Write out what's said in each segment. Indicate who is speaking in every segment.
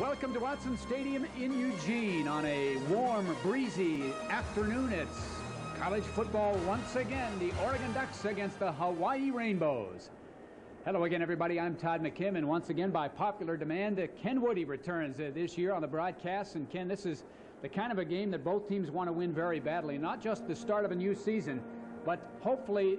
Speaker 1: welcome to Watson Stadium in Eugene on a warm, breezy afternoon. It's college football once again. The Oregon Ducks against the Hawaii Rainbows. Hello again, everybody. I'm Todd McKim, and once again, by popular demand, Ken Woody returns this year on the broadcast. And Ken, this is the kind of a game that both teams want to win very badly. Not just the start of a new season, but hopefully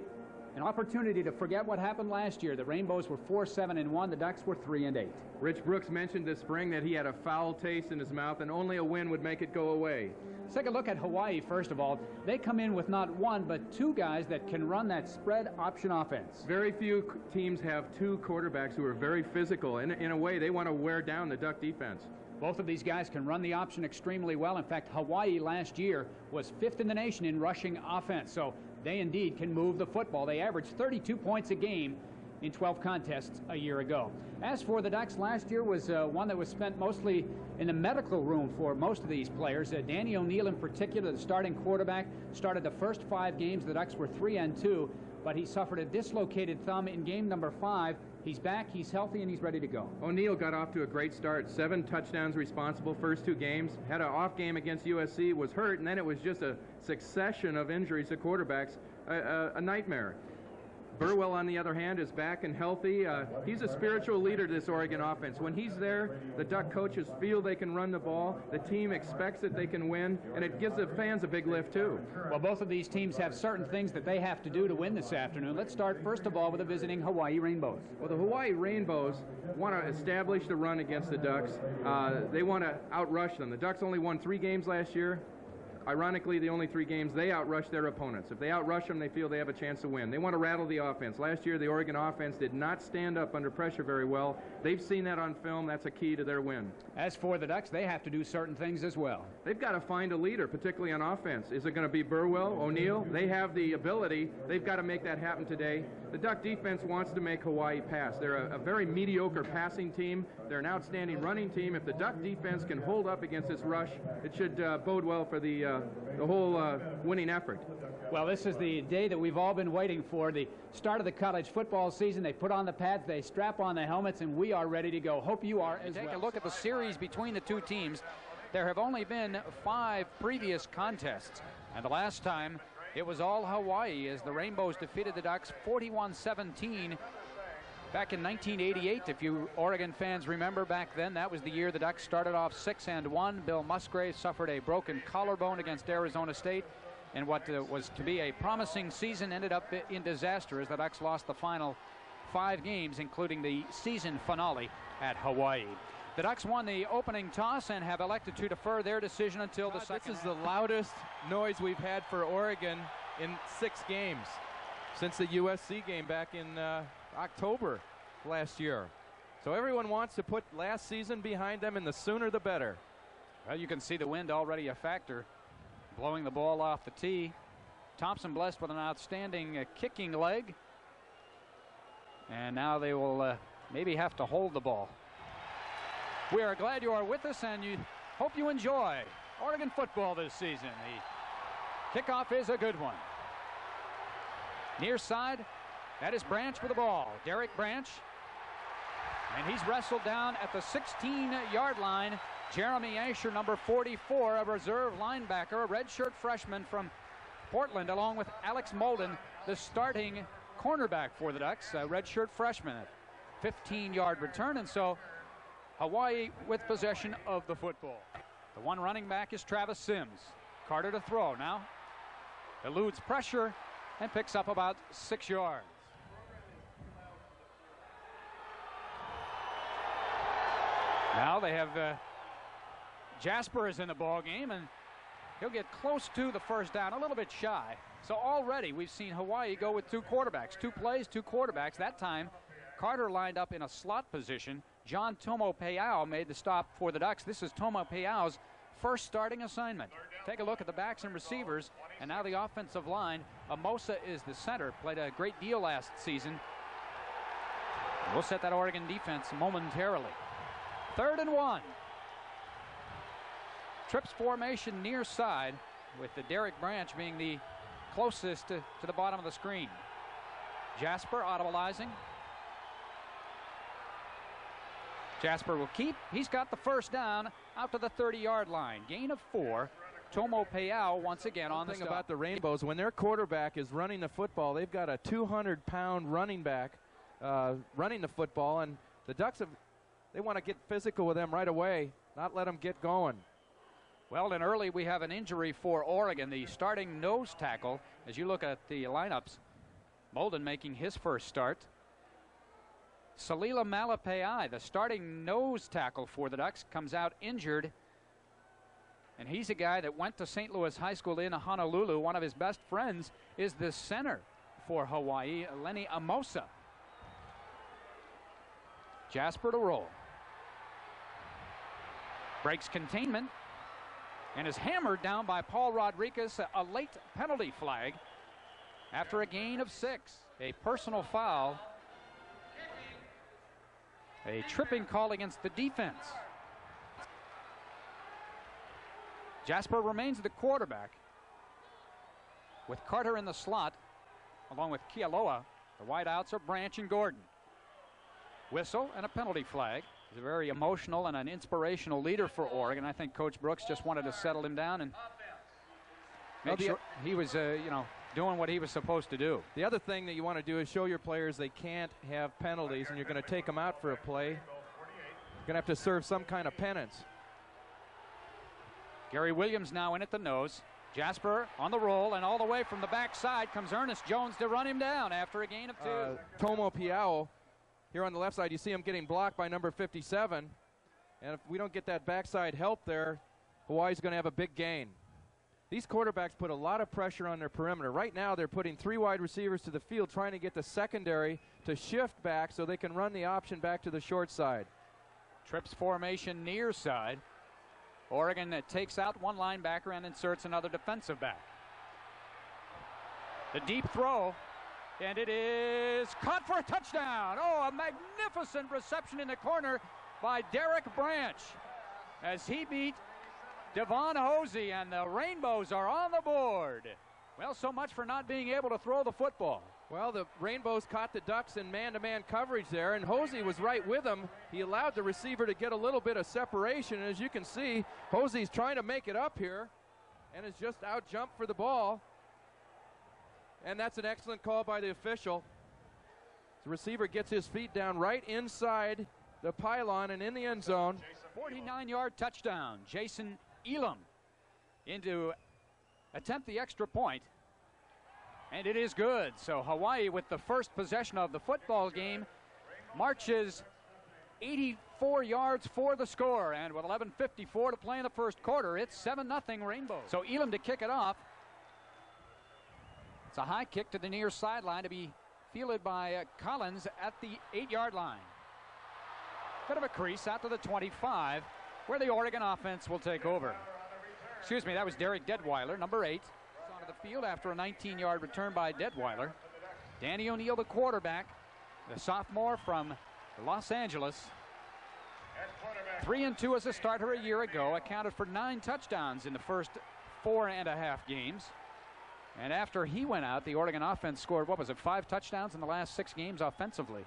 Speaker 1: an opportunity to forget what happened last year. The Rainbows were 4-7-1. The Ducks were 3-8.
Speaker 2: Rich Brooks mentioned this spring that he had a foul taste in his mouth, and only a win would make it go away.
Speaker 1: Let's take a look at Hawaii, first of all. They come in with not one, but two guys that can run that spread option offense.
Speaker 2: Very few teams have two quarterbacks who are very physical. In a way, they want to wear down the Duck defense.
Speaker 1: Both of these guys can run the option extremely well. In fact, Hawaii last year was 5th in the nation in rushing offense. So they indeed can move the football. They averaged 32 points a game in 12 contests a year ago. As for the Ducks, last year was one that was spent mostly in the medical room for most of these players. Danny O'Neill in particular, the starting quarterback, started the first 5 games. The Ducks were 3-2, but he suffered a dislocated thumb in game number 5. He's back, he's healthy, and he's ready to go.
Speaker 2: O'Neill got off to a great start. 7 touchdowns responsible first 2 games. Had an off game against USC, was hurt, and then it was just a succession of injuries to quarterbacks. A nightmare. Burwell, on the other hand, is back and healthy. He's a spiritual leader to this Oregon offense. When he's there, the Duck coaches feel they can run the ball. The team expects that they can win, and it gives the fans a big lift, too.
Speaker 1: Well, both of these teams have certain things that they have to do to win this afternoon. Let's start, first of all, with the visiting Hawaii Rainbows.
Speaker 2: Well, the Hawaii Rainbows want to establish the run against the Ducks. They want to outrush them. The Ducks only won 3 games last year. Ironically, the only 3 games, they outrushed their opponents. If they outrush them, they feel they have a chance to win. They want to rattle the offense. Last year, the Oregon offense did not stand up under pressure very well. They've seen that on film. That's a key to their win.
Speaker 1: As for the Ducks, they have to do certain things as well.
Speaker 2: They've got to find a leader, particularly on offense. Is it going to be Burwell, O'Neill? They have the ability. They've got to make that happen today. The Duck defense wants to make Hawaii pass. They're a very mediocre passing team. They're an outstanding running team. If the Duck defense can hold up against this rush, it should bode well for the whole winning effort.
Speaker 1: Well, this is the day that we've all been waiting for, the start of the college football season. They put on the pads, they strap on the helmets, and we are ready to go. Hope you are as well. Take a look at the series between the two teams. There have only been 5 previous contests, and the last time it was all Hawaii as the Rainbows defeated the Ducks 41-17 back in 1988. If you Oregon fans remember back then, that was the year the Ducks started off 6-1. Bill Musgrave suffered a broken collarbone against Arizona State, and what was to be a promising season ended up in disaster as the Ducks lost the final 5 games, including the season finale at Hawaii. The Ducks won the opening toss and have elected to defer their decision until the second.
Speaker 3: This is the loudest noise we've had for Oregon in 6 games since the USC game back in October last year. So everyone wants to put last season behind them, and the sooner the better.
Speaker 1: Well, you can see the wind already a factor, blowing the ball off the tee. Thompson blessed with an outstanding kicking leg. And now they will maybe have to hold the ball. We are glad you are with us, and hope you enjoy Oregon football this season. The kickoff is a good one. Near side, that is Branch with the ball. Derek Branch. And he's wrestled down at the 16-yard line. Jeremy Asher, number 44, a reserve linebacker, a redshirt freshman from Portland, along with Alex Molden, the starting cornerback for the Ducks, a redshirt freshman. A 15-yard return, and so Hawaii with possession of the football. The one running back is Travis Sims. Carter to throw now. Eludes pressure and picks up about 6 yards. Now they have Jasper is in the ball game, and he'll get close to the first down, a little bit shy. So already we've seen Hawaii go with 2 quarterbacks, 2 plays, 2 quarterbacks. That time Carter lined up in a slot position. John Tomo Peao made the stop for the Ducks. This is Tomo Peao's first starting assignment. Take a look at the backs and receivers, and now the offensive line. Amosa is the center, played a great deal last season. We'll set that Oregon defense momentarily. 3rd and 1. Trips formation near side, with the Derek Branch being the closest to the bottom of the screen. Jasper audibilizing. Jasper will keep. He's got the first down out to the 30-yard line. Gain of 4. Tomo Peao once again on the stop.
Speaker 3: The thing about the Rainbows, when their quarterback is running the football, they've got a 200-pound running back running the football, and the Ducks they want to get physical with them right away, not let them get going.
Speaker 1: Well, and early we have an injury for Oregon, the starting nose tackle. As you look at the lineups, Molden making his first start. Salila Malapai, the starting nose tackle for the Ducks, comes out injured. And he's a guy that went to St. Louis High School in Honolulu. One of his best friends is the center for Hawaii, Lenny Amosa. Jasper to roll. Breaks containment and is hammered down by Paul Rodriguez. A late penalty flag after a gain of 6. A personal foul. A tripping call against the defense. Jasper remains the quarterback with Carter in the slot along with Kealoha. The wideouts are Branch and Gordon. Whistle and a penalty flag. He's a very emotional and an inspirational leader for Oregon. I think Coach Brooks just wanted to settle him down and make sure he was, doing what he was supposed to do.
Speaker 3: The other thing that you want to do is show your players they can't have penalties, and you're going to take them out for a play. You're going to have to serve some kind of penance.
Speaker 1: Gary Williams now in at the nose. Jasper on the roll, and all the way from the backside comes Ernest Jones to run him down after a gain of 2.
Speaker 3: Tomo Peao, here on the left side, you see him getting blocked by number 57. And if we don't get that backside help there, Hawaii's going to have a big gain. These quarterbacks put a lot of pressure on their perimeter. Right now, they're putting 3 wide receivers to the field, trying to get the secondary to shift back so they can run the option back to the short side.
Speaker 1: Trips formation near side. Oregon takes out one linebacker and inserts another defensive back. The deep throw, and it is caught for a touchdown. Oh, a magnificent reception in the corner by Derek Branch as he beat Devon Hosey, and the Rainbows are on the board. Well, so much for not being able to throw the football.
Speaker 3: Well, the Rainbows caught the Ducks in man-to-man coverage there, and Hosey was right with them. He allowed the receiver to get a little bit of separation, and as you can see, Hosey's trying to make it up here and has just out-jumped for the ball. And that's an excellent call by the official. The receiver gets his feet down right inside the pylon and in the end zone.
Speaker 1: 49-yard touchdown. Jason Elam in to attempt the extra point. And it is good. So Hawaii, with the first possession of the football game, marches 84 yards for the score. And with 11:54 to play in the first quarter, it's 7-0 Rainbow. So Elam to kick it off. It's a high kick to the near sideline to be fielded by Collins at the 8-yard line. Bit of a crease out to the 25, where the Oregon offense will take over. Excuse me, that was Derek Detweiler, number 8. Onto the field after a 19-yard return by Detweiler. Danny O'Neill, the quarterback, the sophomore from Los Angeles. 3-2 as a starter a year ago, accounted for 9 touchdowns in the first 4.5 games. And after he went out, the Oregon offense scored, 5 touchdowns in the last 6 games offensively.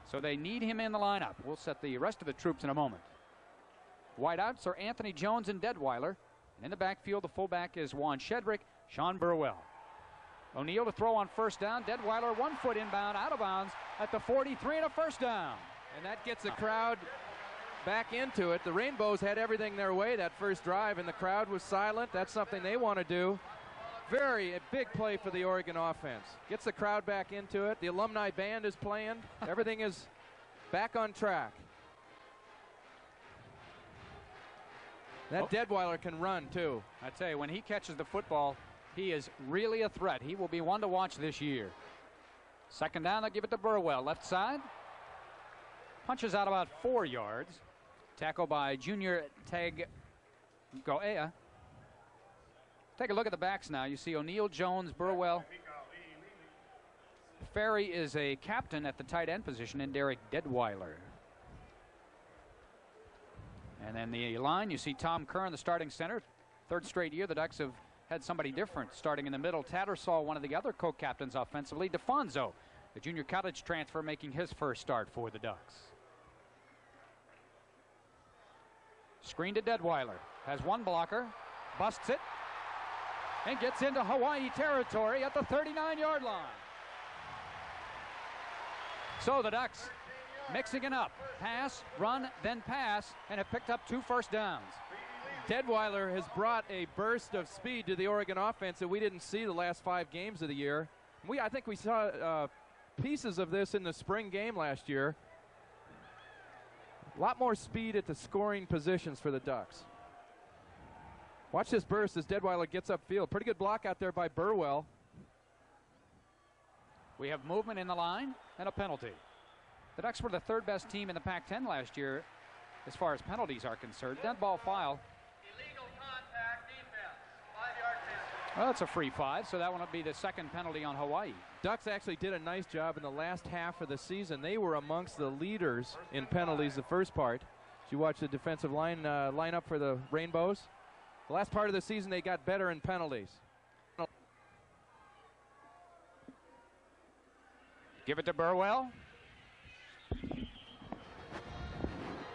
Speaker 1: So they need him in the lineup. We'll set the rest of the troops in a moment. Wideouts are Anthony Jones and Detweiler. And in the backfield, the fullback is Juan Shedrick, Sean Burwell. O'Neill to throw on first down. Detweiler 1 foot inbound, out of bounds at the 43 and a first down.
Speaker 3: And that gets the crowd back into it. The Rainbows had everything their way that first drive, and the crowd was silent. That's something they want to do. A big play for the Oregon offense. Gets the crowd back into it. The alumni band is playing. Everything is back on track. That Detweiler can run, too.
Speaker 1: I tell you, when he catches the football, he is really a threat. He will be one to watch this year. Second down, they'll give it to Burwell. Left side. Punches out about 4 yards. Tackle by Junior Tag Goea. Take a look at the backs now. You see O'Neill, Jones, Burwell. Ferry is a captain at the tight end position in Derek Detweiler. And then the line, you see Tom Curran, the starting center. 3rd straight year the Ducks have had somebody different starting in the middle. Tattersall, one of the other co-captains offensively. DeFonso, the junior college transfer, making his first start for the Ducks. Screen to Deadweiler. Has one blocker. Busts it. And gets into Hawaii territory at the 39-yard line. So the Ducks mixing it up. Pass, run, then pass, and have picked up 2 first downs.
Speaker 3: Deadweiler has brought a burst of speed to the Oregon offense that we didn't see the last 5 games of the year. I think we saw pieces of this in the spring game last year. A lot more speed at the scoring positions for the Ducks. Watch this burst as Deadweiler gets upfield. Pretty good block out there by Burwell.
Speaker 1: We have movement in the line and a penalty. The Ducks were the 3rd best team in the Pac-10 last year as far as penalties are concerned. Dead ball foul.
Speaker 4: Illegal contact defense. 5-yard penalty.
Speaker 1: Well, it's a free 5, so that one will be the 2nd penalty on Hawaii.
Speaker 3: Ducks actually did a nice job in the last half of the season. They were amongst the leaders in penalties the first part. As you watch the defensive line up for the Rainbows. The last part of the season, they got better in penalties.
Speaker 1: Give it to Burwell.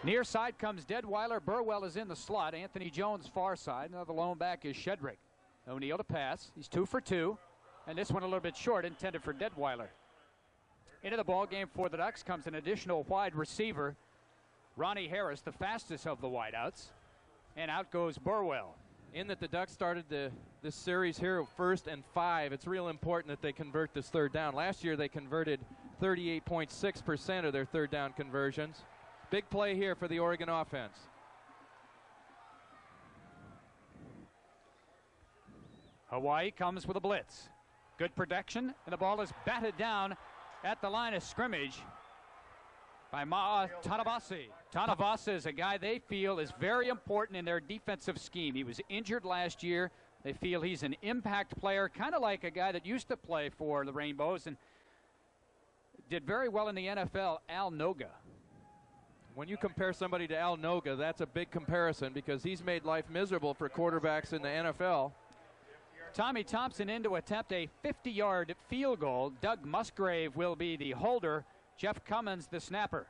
Speaker 1: Near side comes Deadweiler. Burwell is in the slot. Anthony Jones far side. Now the lone back is Shedrick. O'Neal to pass. He's 2 for 2. And this one a little bit short, intended for Deadweiler. Into the ball game for the Ducks comes an additional wide receiver, Ronnie Harris, the fastest of the wideouts. And out goes Burwell.
Speaker 3: In that the Ducks started this series here 1st and 5, it's real important that they convert this 3rd down. Last year they converted 38.6% of their 3rd down conversions. Big play here for the Oregon offense.
Speaker 1: Hawaii comes with a blitz. Good protection, and the ball is batted down at the line of scrimmage by Ma'a Tanavasi. Tanavasa is a guy they feel is very important in their defensive scheme. He was injured last year. They feel he's an impact player, kind of like a guy that used to play for the Rainbows and did very well in the NFL, Al Noga.
Speaker 3: When you compare somebody to Al Noga, that's a big comparison because he's made life miserable for quarterbacks in the NFL.
Speaker 1: Tommy Thompson in to attempt a 50-yard field goal. Doug Musgrave will be the holder. Jeff Cummins the snapper.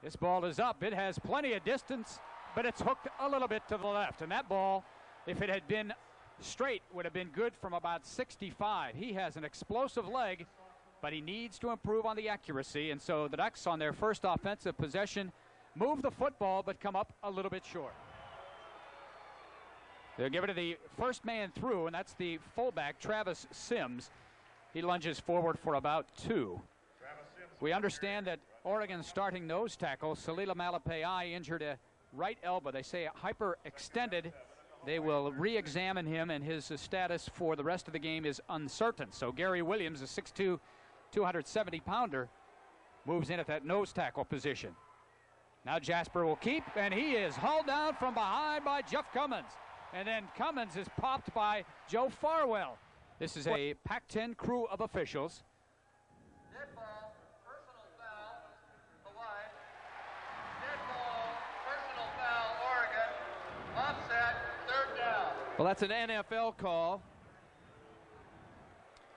Speaker 1: This ball is up. It has plenty of distance, but it's hooked a little bit to the left. And that ball, if it had been straight, would have been good from about 65. He has an explosive leg, but he needs to improve on the accuracy. And so the Ducks on their first offensive possession move the football, but come up a little bit short. They'll give it to the first man through, and that's the fullback, Travis Sims. He lunges forward for about 2. We understand that Oregon's starting nose tackle, Salila Malapai, injured a right elbow. They say hyperextended. They will re-examine him, and his status for the rest of the game is uncertain. So Gary Williams, a 6'2", 270-pounder, moves in at that nose tackle position. Now Jasper will keep, and he is hauled down from behind by Jeff Cummins. And then Cummins is popped by Joe Farwell. This is a Pac-10 crew of officials.
Speaker 4: Dead ball, personal foul, Hawaii. Dead ball, personal foul, Oregon. Offset, 3rd down.
Speaker 3: Well, that's an NFL call.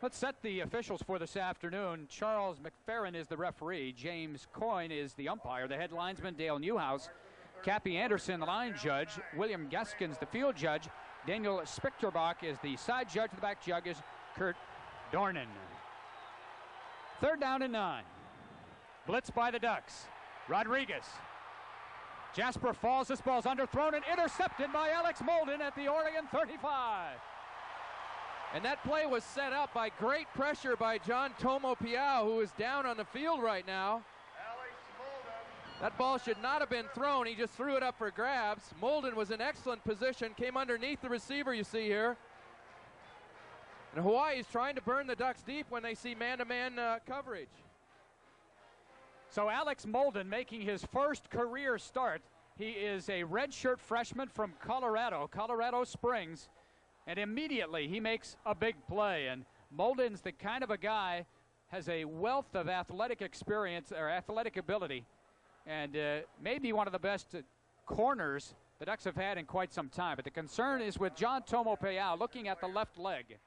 Speaker 1: Let's set the officials for this afternoon. Charles McFerrin is the referee. James Coyne is the umpire. The head linesman, Dale Newhouse. Cappy Anderson, the line judge. William Geskins, the field judge. Daniel Spichterbach is the side judge. The back judge is Kurt Dornan. 3rd down and 9. Blitz by the Ducks. Rodriguez. Jasper falls. This ball's underthrown and intercepted by Alex Molden at the Oregon 35.
Speaker 3: And that play was set up by great pressure by John Tomo Piao, who is down on the field right now. That ball should not have been thrown. He just threw it up for grabs. Molden was in excellent position, came underneath the receiver you see here. And Hawaii is trying to burn the Ducks deep when they see man-to-man coverage.
Speaker 1: So Alex Molden making his first career start. He is a redshirt freshman from Colorado Springs. And immediately he makes a big play. And Molden's the kind of a guy, has a wealth of athletic experience or athletic ability. And maybe one of the best corners the Ducks have had in quite some time. But the concern is with John Tomo Piao looking at the left leg.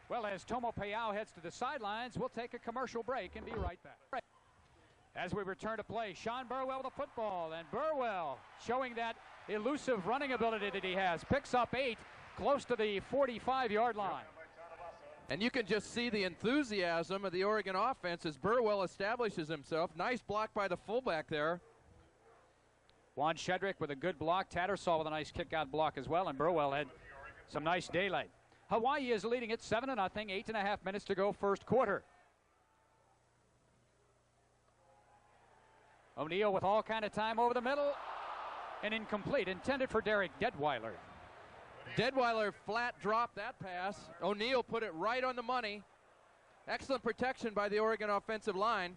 Speaker 1: Well, as Tomo Piao heads to the sidelines, we'll take a commercial break and be right back. As we return to play, Sean Burwell with the football, and Burwell showing that elusive running ability that he has. Picks up 8, close to the 45-yard line.
Speaker 3: And you can just see the enthusiasm of the Oregon offense as Burwell establishes himself. Nice block by the fullback there.
Speaker 1: Juan Shedrick with a good block. Tattersall with a nice kick-out block as well, and Burwell had some nice daylight. Hawaii is leading it 7-0, 8.5 minutes to go first quarter. O'Neal with all kind of time over the middle, and incomplete, intended for Derek Detweiler.
Speaker 3: Detweiler flat dropped that pass. O'Neal put it right on the money. Excellent protection by the Oregon offensive line.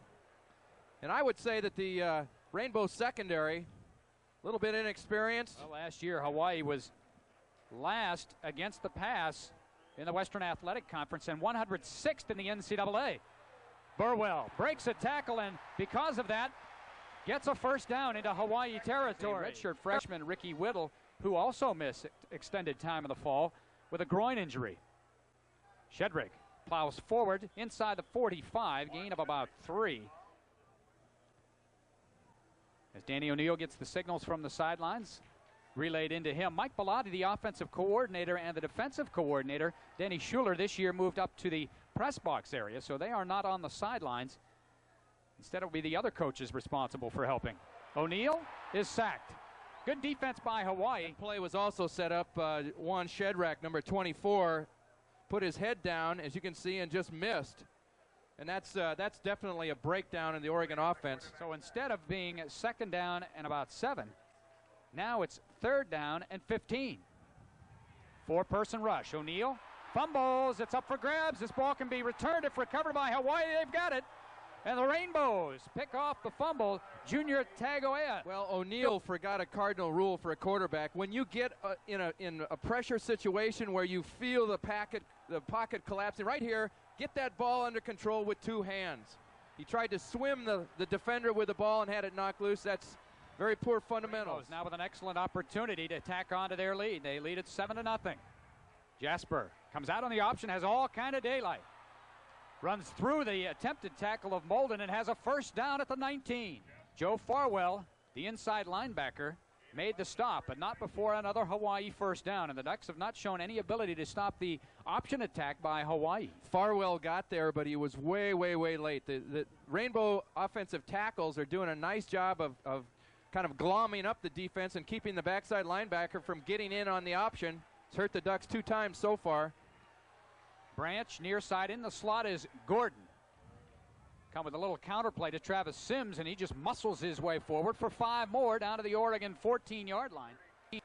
Speaker 3: And I would say that the Rainbow secondary, a little bit inexperienced.
Speaker 1: Well, last year, Hawaii was last against the pass in the Western Athletic Conference and 106th in the NCAA. Burwell breaks a tackle, and because of that, gets a first down into Hawaii territory. Redshirt freshman Ricky Whittle, who also missed extended time in the fall with a groin injury. Shedrick plows forward inside the 45, gain of about 3. As Danny O'Neal gets the signals from the sidelines, relayed into him. Mike Bellotti, the offensive coordinator, and the defensive coordinator, Denny Schuler, this year moved up to the press box area, so they are not on the sidelines. Instead, it will be the other coaches responsible for helping. O'Neal is sacked. Good defense by Hawaii.
Speaker 3: That play was also set up. Juan Shedrick, number 24, put his head down, as you can see, and just missed. And that's definitely a breakdown in the Oregon offense.
Speaker 1: So instead of being 2nd down and about 7, now it's 3rd down and 15. 4-person rush. O'Neal fumbles. It's up for grabs. This ball can be returned if recovered by Hawaii. They've got it. And the Rainbows pick off the fumble. Junior Tagoea.
Speaker 3: Well, O'Neal forgot a cardinal rule for a quarterback. When you get in a pressure situation where you feel the pocket collapsing, right here, get that ball under control with 2 hands. He tried to swim the defender with the ball and had it knocked loose. That's very poor fundamentals.
Speaker 1: Now with an excellent opportunity to tack on to their lead. They lead it 7-0. Jasper comes out on the option, has all kind of daylight. Runs through the attempted tackle of Molden and has a first down at the 19. Joe Farwell, the inside linebacker, made the stop, but not before another Hawaii first down. And the Ducks have not shown any ability to stop the option attack by Hawaii.
Speaker 3: Farwell got there, but he was way, way, way late. The Rainbow offensive tackles are doing a nice job of kind of glomming up the defense and keeping the backside linebacker from getting in on the option. It's hurt the Ducks 2 times so far.
Speaker 1: Branch near side. In the slot is Gordon. Come with a little counterplay to Travis Sims, and he just muscles his way forward for 5 more down to the Oregon 14-yard line. They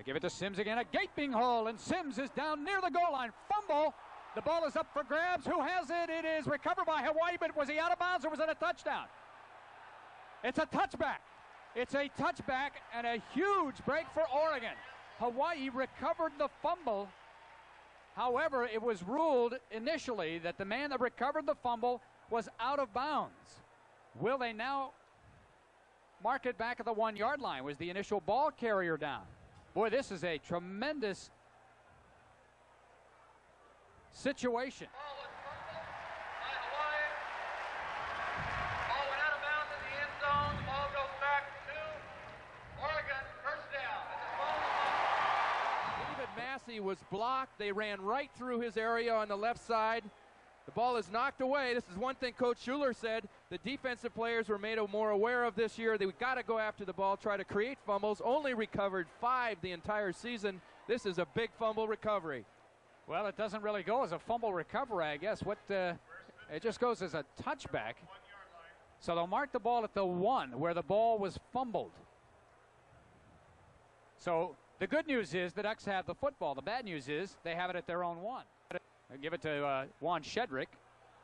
Speaker 1: give it to Sims again, a gaping hole, and Sims is down near the goal line. Fumble. The ball is up for grabs. Who has it? It is recovered by Hawaii, but was he out of bounds or was it a touchdown? It's a touchback. It's a touchback and a huge break for Oregon. Hawaii recovered the fumble. However, it was ruled initially that the man that recovered the fumble was out of bounds. Will they now mark it back at the 1-yard line? Was the initial ball carrier down? Boy, this is a tremendous situation.
Speaker 4: Ball was fumbled by Hawaii. Ball went out of bounds in the end zone. The ball goes back to Oregon. First down.
Speaker 3: David Massey was blocked. They ran right through his area on the left side. The ball is knocked away. This is one thing Coach Schuler said. The defensive players were made more aware of this year. They've got to go after the ball, try to create fumbles. Only recovered 5 the entire season. This is a big fumble recovery.
Speaker 1: Well, it doesn't really go as a fumble recovery, I guess. It just goes as a touchback. So they'll mark the ball at the 1 where the ball was fumbled. So the good news is the Ducks have the football. The bad news is they have it at their own 1. They give it to Juan Shedrick,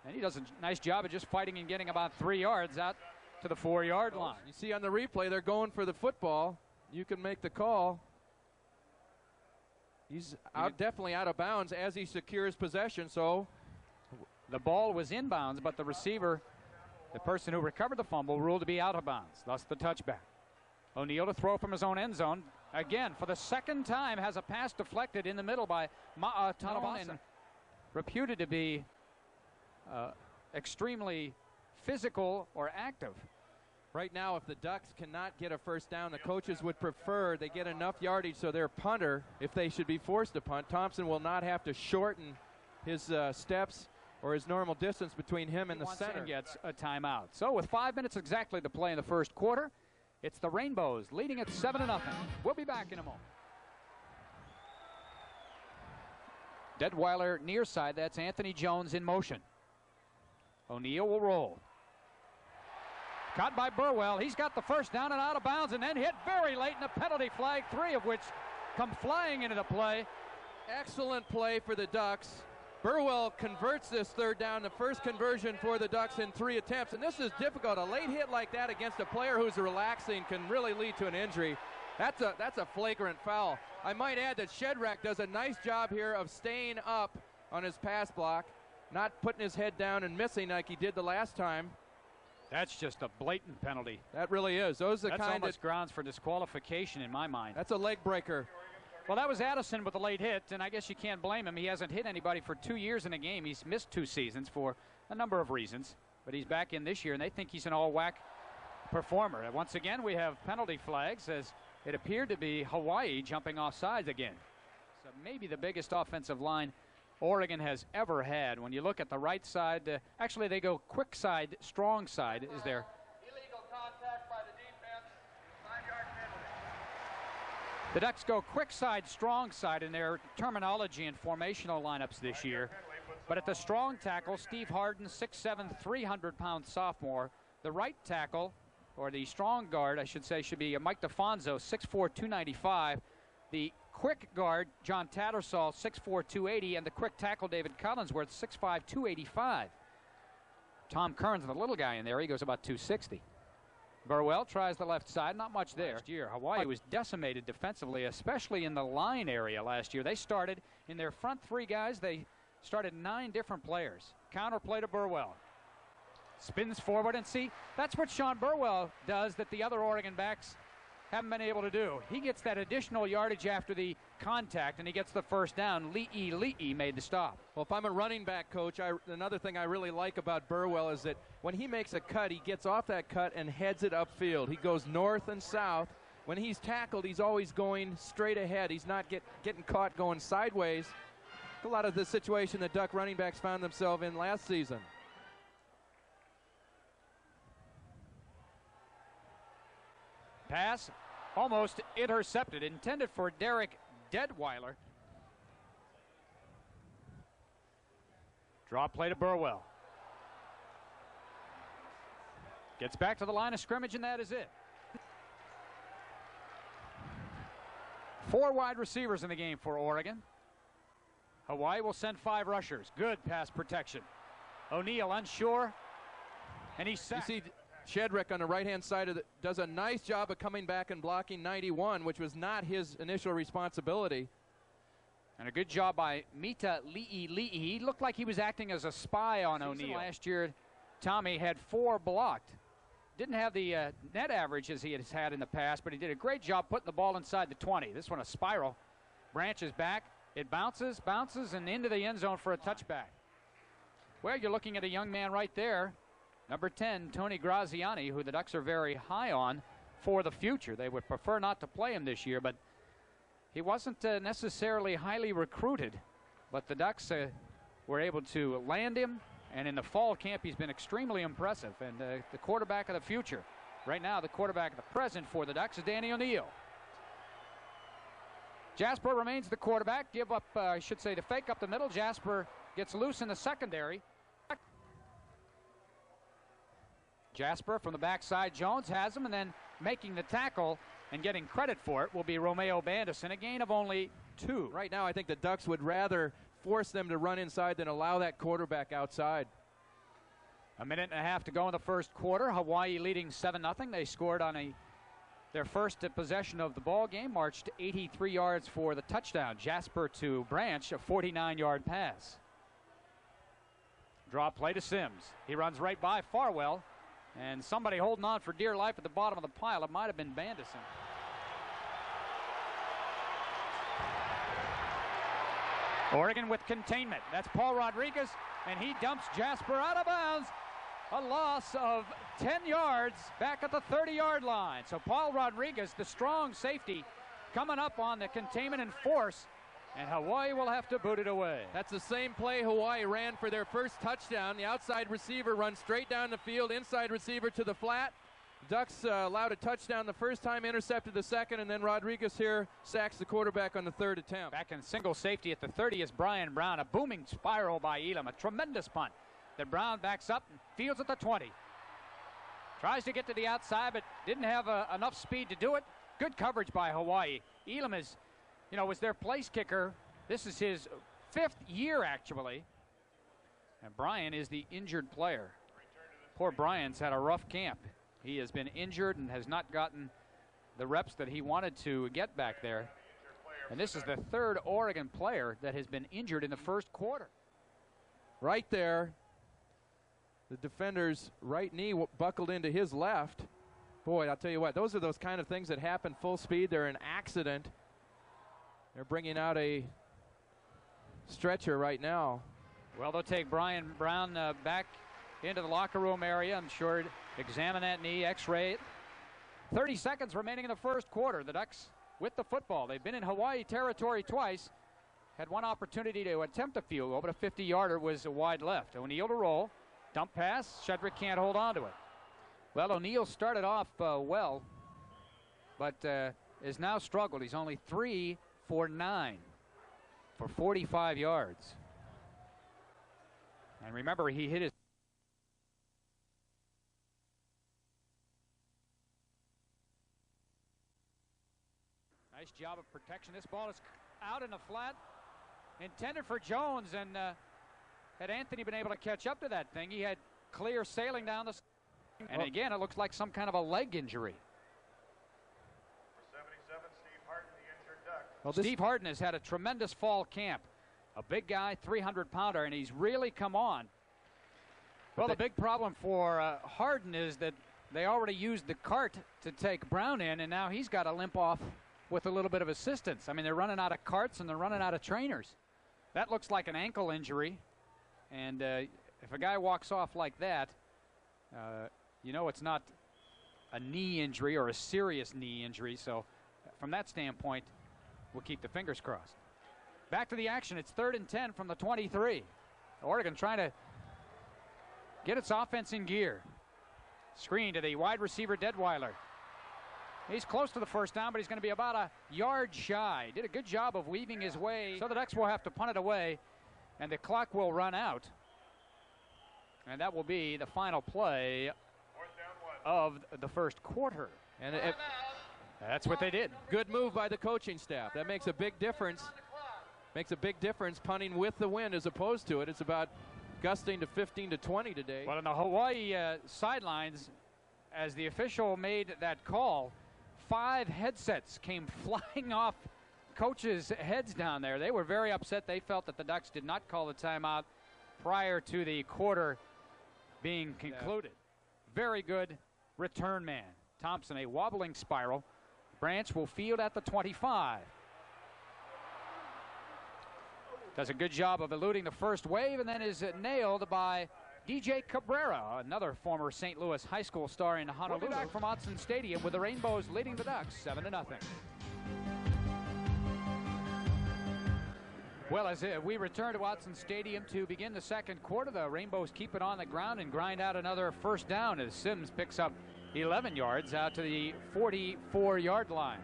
Speaker 1: and he does a nice job of just fighting and getting about 3 yards out to the 4-yard line.
Speaker 3: You see on the replay, they're going for the football. You can make the call. He's definitely out of bounds as he secures possession, so.
Speaker 1: The ball was inbounds, but the receiver, the person who recovered the fumble, ruled to be out of bounds, thus the touchback. O'Neal to throw from his own end zone. Again, for the 2nd time, has a pass deflected in the middle by Ma'a Tanabasa. Reputed to be extremely physical or active.
Speaker 3: Right now, if the Ducks cannot get a first down, the coaches would prefer they get enough yardage so their punter, if they should be forced to punt, Thompson will not have to shorten his steps or his normal distance between him and the center.
Speaker 1: Gets a timeout. So with 5 minutes exactly to play in the first quarter, it's the Rainbows leading at 7-0. We'll be back in a moment. Detweiler near side, that's Anthony Jones in motion. O'Neal will roll. Caught by Burwell. He's got the first down and out of bounds and then hit very late in the penalty flag, 3 of which come flying into the play.
Speaker 3: Excellent play for the Ducks. Burwell converts this third down, the first conversion for the Ducks in 3 attempts. And this is difficult. A late hit like that against a player who's relaxing can really lead to an injury. That's a flagrant foul. I might add that Shedrack does a nice job here of staying up on his pass block, not putting his head down and missing like he did the last time.
Speaker 1: That's just a blatant penalty.
Speaker 3: That really is. Those are the
Speaker 1: that's
Speaker 3: kind
Speaker 1: almost grounds for disqualification in my mind.
Speaker 3: That's a leg breaker.
Speaker 1: Well, that was Addison with a late hit, and I guess you can't blame him. He hasn't hit anybody for 2 years in a game. He's missed 2 seasons for a number of reasons, but he's back in this year, and they think he's an all-whack performer. And once again, we have penalty flags as it appeared to be Hawaii jumping off sides again. So maybe the biggest offensive line Oregon has ever had. When you look at the right side, actually they go quick side, strong side is there.
Speaker 4: Illegal contact by the defense, 5-yard penalty.
Speaker 1: The Ducks go quick side, strong side in their terminology and formational lineups this year. But at the strong tackle, Steve Harden, 6'7", 300-pound sophomore. The right tackle, or the strong guard, I should say, should be Mike DeFonso, 6'4", 295. The quick guard, John Tattersall, 6'4", 280, and the quick tackle, David Collinsworth, 6'5", 285. Tom Kern's the little guy in there. He goes about 260. Burwell tries the left side, not much there. Last year, Hawaii was decimated defensively, especially in the line area last year. They started, in their front 3 guys, they started 9 different players. Counterplay to Burwell. Spins forward, and see, that's what Sean Burwell does that the other Oregon backs haven't been able to do. He gets that additional yardage after the contact, and he gets the first down. Li'i made the stop.
Speaker 3: Well, if I'm a running back coach, another thing I really like about Burwell is that when he makes a cut, he gets off that cut and heads it upfield. He goes north and south. When he's tackled, he's always going straight ahead. He's not getting caught going sideways. A lot of the situation that Duck running backs found themselves in last season.
Speaker 1: Pass almost intercepted, intended for Derek Detweiler. Draw play to Burwell. Gets back to the line of scrimmage, and that is it. 4 wide receivers in the game for Oregon. Hawaii will send 5 rushers. Good pass protection. O'Neal unsure, and he's sacked.
Speaker 3: You see Shedrack on the right-hand side does a nice job of coming back and blocking 91, which was not his initial responsibility.
Speaker 1: And a good job by Mita Li'i. He looked like he was acting as a spy on O'Neal. Last year, Tommy had 4 blocked. Didn't have the net average as he has had in the past, but he did a great job putting the ball inside the 20. This one a spiral. Branch is back. It bounces, and into the end zone for a touchback. Well, you're looking at a young man right there. Number 10, Tony Graziani, who the Ducks are very high on for the future. They would prefer not to play him this year, but he wasn't necessarily highly recruited. But the Ducks were able to land him, and in the fall camp he's been extremely impressive. And the quarterback of the future. Right now, the quarterback of the present for the Ducks is Danny O'Neal. Jasper remains the quarterback. Give up, I should say, to fake up the middle. Jasper gets loose in the secondary. Jasper from the backside. Jones has him, and then making the tackle and getting credit for it will be Romeo Bandison. A gain of only 2.
Speaker 3: Right now, I think the Ducks would rather force them to run inside than allow that quarterback outside.
Speaker 1: A minute and a half to go in the first quarter. Hawaii leading 7-0. They scored on their first possession of the ball game, marched 83 yards for the touchdown. Jasper to Branch, a 49-yard pass. Draw play to Sims. He runs right by Farwell. And somebody holding on for dear life at the bottom of the pile. It might have been Bandison. Oregon with containment. That's Paul Rodriguez, and he dumps Jasper out of bounds. A loss of 10 yards back at the 30-yard line. So Paul Rodriguez, the strong safety, coming up on the containment and force, and Hawaii will have to boot it away.
Speaker 3: That's the same play Hawaii ran for their first touchdown. The outside receiver runs straight down the field, inside receiver to the flat. Ducks allowed a touchdown the first time, intercepted the second, and then Rodriguez here sacks the quarterback on the third attempt.
Speaker 1: Back in single safety at the 30 is Brian Brown. A booming spiral by Elam, a tremendous punt. Then Brown backs up and fields at the 20. Tries to get to the outside, but didn't have enough speed to do it. Good coverage by Hawaii. Elam is, was their place kicker. This is his 5th year, actually. And Brian is the injured player. Poor Brian's had a rough camp. He has been injured and has not gotten the reps that he wanted to get back there. And this is the 3rd Oregon player that has been injured in the first quarter.
Speaker 3: Right there, the defender's right knee buckled into his left. Boy, I'll tell you what, those are those kind of things that happen full speed. They're an accident. They're bringing out a stretcher right now.
Speaker 1: Well, they'll take Brian Brown back into the locker room area. I'm sure examine that knee, x-ray it. 30 seconds remaining in the first quarter. The Ducks with the football. They've been in Hawaii territory twice. Had one opportunity to attempt a field goal, but a 50-yarder was wide left. O'Neal to roll. Dump pass. Shedrick can't hold on to it. Well, O'Neal started off well, but has now struggled. He's only 3 for 9 for 45 yards. And remember, he hit his nice job of protection. This ball is out in the flat, intended for Jones, and had Anthony been able to catch up to that thing, he had clear sailing down the. And again, it looks like some kind of a leg injury.
Speaker 4: For 77, Steve Harden, the injured Duck.
Speaker 1: Well, Steve Harden has had a tremendous fall camp. A big guy, 300-pounder, and he's really come on. Well, the big problem for Harden is that they already used the cart to take Brown in, and now he's got to limp off with a little bit of assistance. I mean, they're running out of carts and they're running out of trainers. That looks like an ankle injury, and if a guy walks off like that, it's not a knee injury or a serious knee injury. So from that standpoint, we'll keep the fingers crossed. Back to the action. It's 3rd and 10 from the 23. Oregon trying to get its offense in gear. Screen to the wide receiver, Detweiler. He's close to the first down, but he's going to be about a yard shy. Did a good job of weaving his way. So the Ducks will have to punt it away, and the clock will run out. And that will be the final play of the first quarter.
Speaker 3: And
Speaker 1: that's what they did.
Speaker 3: Good move by the coaching staff. That makes a big difference. Makes a big difference punting with the wind as opposed to it. It's about gusting to 15 to 20 today.
Speaker 1: Well, on the Hawaii sidelines, as the official made that call, 5 headsets came flying off coaches' heads down there. They were very upset. They felt that the Ducks did not call the timeout prior to the quarter being concluded. Very good return man. Thompson, a wobbling spiral. Branch will field at the 25. Does a good job of eluding the first wave and then is nailed by DJ Cabrera, another former St. Louis high school star in Honolulu. We'll be back from Autzen Stadium with the Rainbows leading the Ducks 7-0. Well, as we return to Autzen Stadium to begin the second quarter, the Rainbows keep it on the ground and grind out another first down as Sims picks up 11 yards out to the 44-yard line.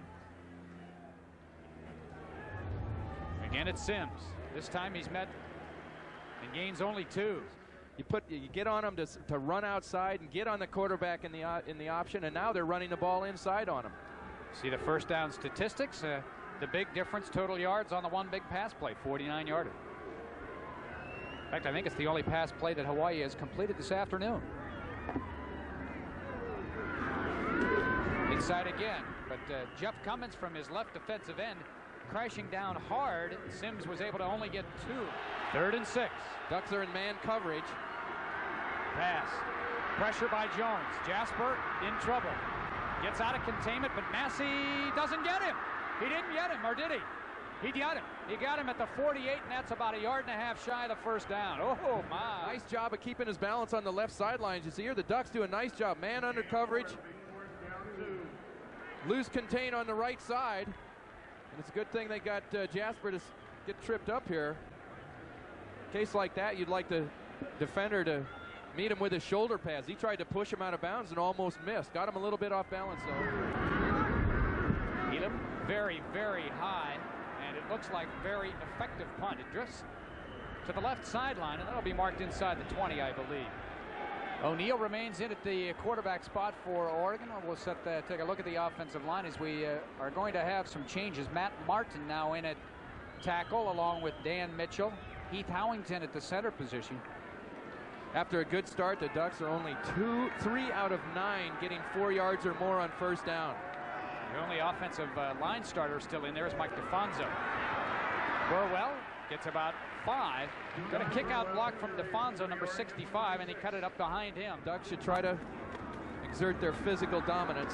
Speaker 1: Again, it's Sims. This time he's met and gains only 2.
Speaker 3: You get on them to run outside and get on the quarterback in the option, and now they're running the ball inside on him.
Speaker 1: See the first down statistics. The big difference, total yards on the one big pass play, 49-yarder. In fact, I think it's the only pass play that Hawaii has completed this afternoon. Inside again, but Jeff Cummins from his left defensive end crashing down hard. Sims was able to only get 2. 3rd and 6.
Speaker 3: Ducks are in man coverage.
Speaker 1: Pass. Pressure by Jones. Jasper in trouble. Gets out of containment, but Massey doesn't get him. He didn't get him, or did he? He got him. He got him at the 48, and that's about a yard and a half shy of the first down. Oh, my.
Speaker 3: Nice job of keeping his balance on the left sidelines. You see here, the Ducks do a nice job. Man under coverage. Loose contain on the right side. And it's a good thing they got Jasper to get tripped up here. Case like that, you'd like the defender to meet him with his shoulder pads. He tried to push him out of bounds and almost missed. Got him a little bit off balance, though.
Speaker 1: Elam, very, very high. And it looks like very effective punt. It drifts to the left sideline, and that'll be marked inside the 20, I believe. O'Neill remains in at the quarterback spot for Oregon. We'll take a look at the offensive line as we are going to have some changes. Matt Martin now in at tackle, along with Dan Mitchell. Heath Howington at the center position.
Speaker 3: After a good start, the Ducks are only 3 out of 9 getting 4 yards or more on first down.
Speaker 1: The only offensive line starter still in there is Mike DeFonso. Burwell gets about 5. Got a kick-out block from DeFonso, number 65, and he cut it up behind him.
Speaker 3: Ducks should try to exert their physical dominance.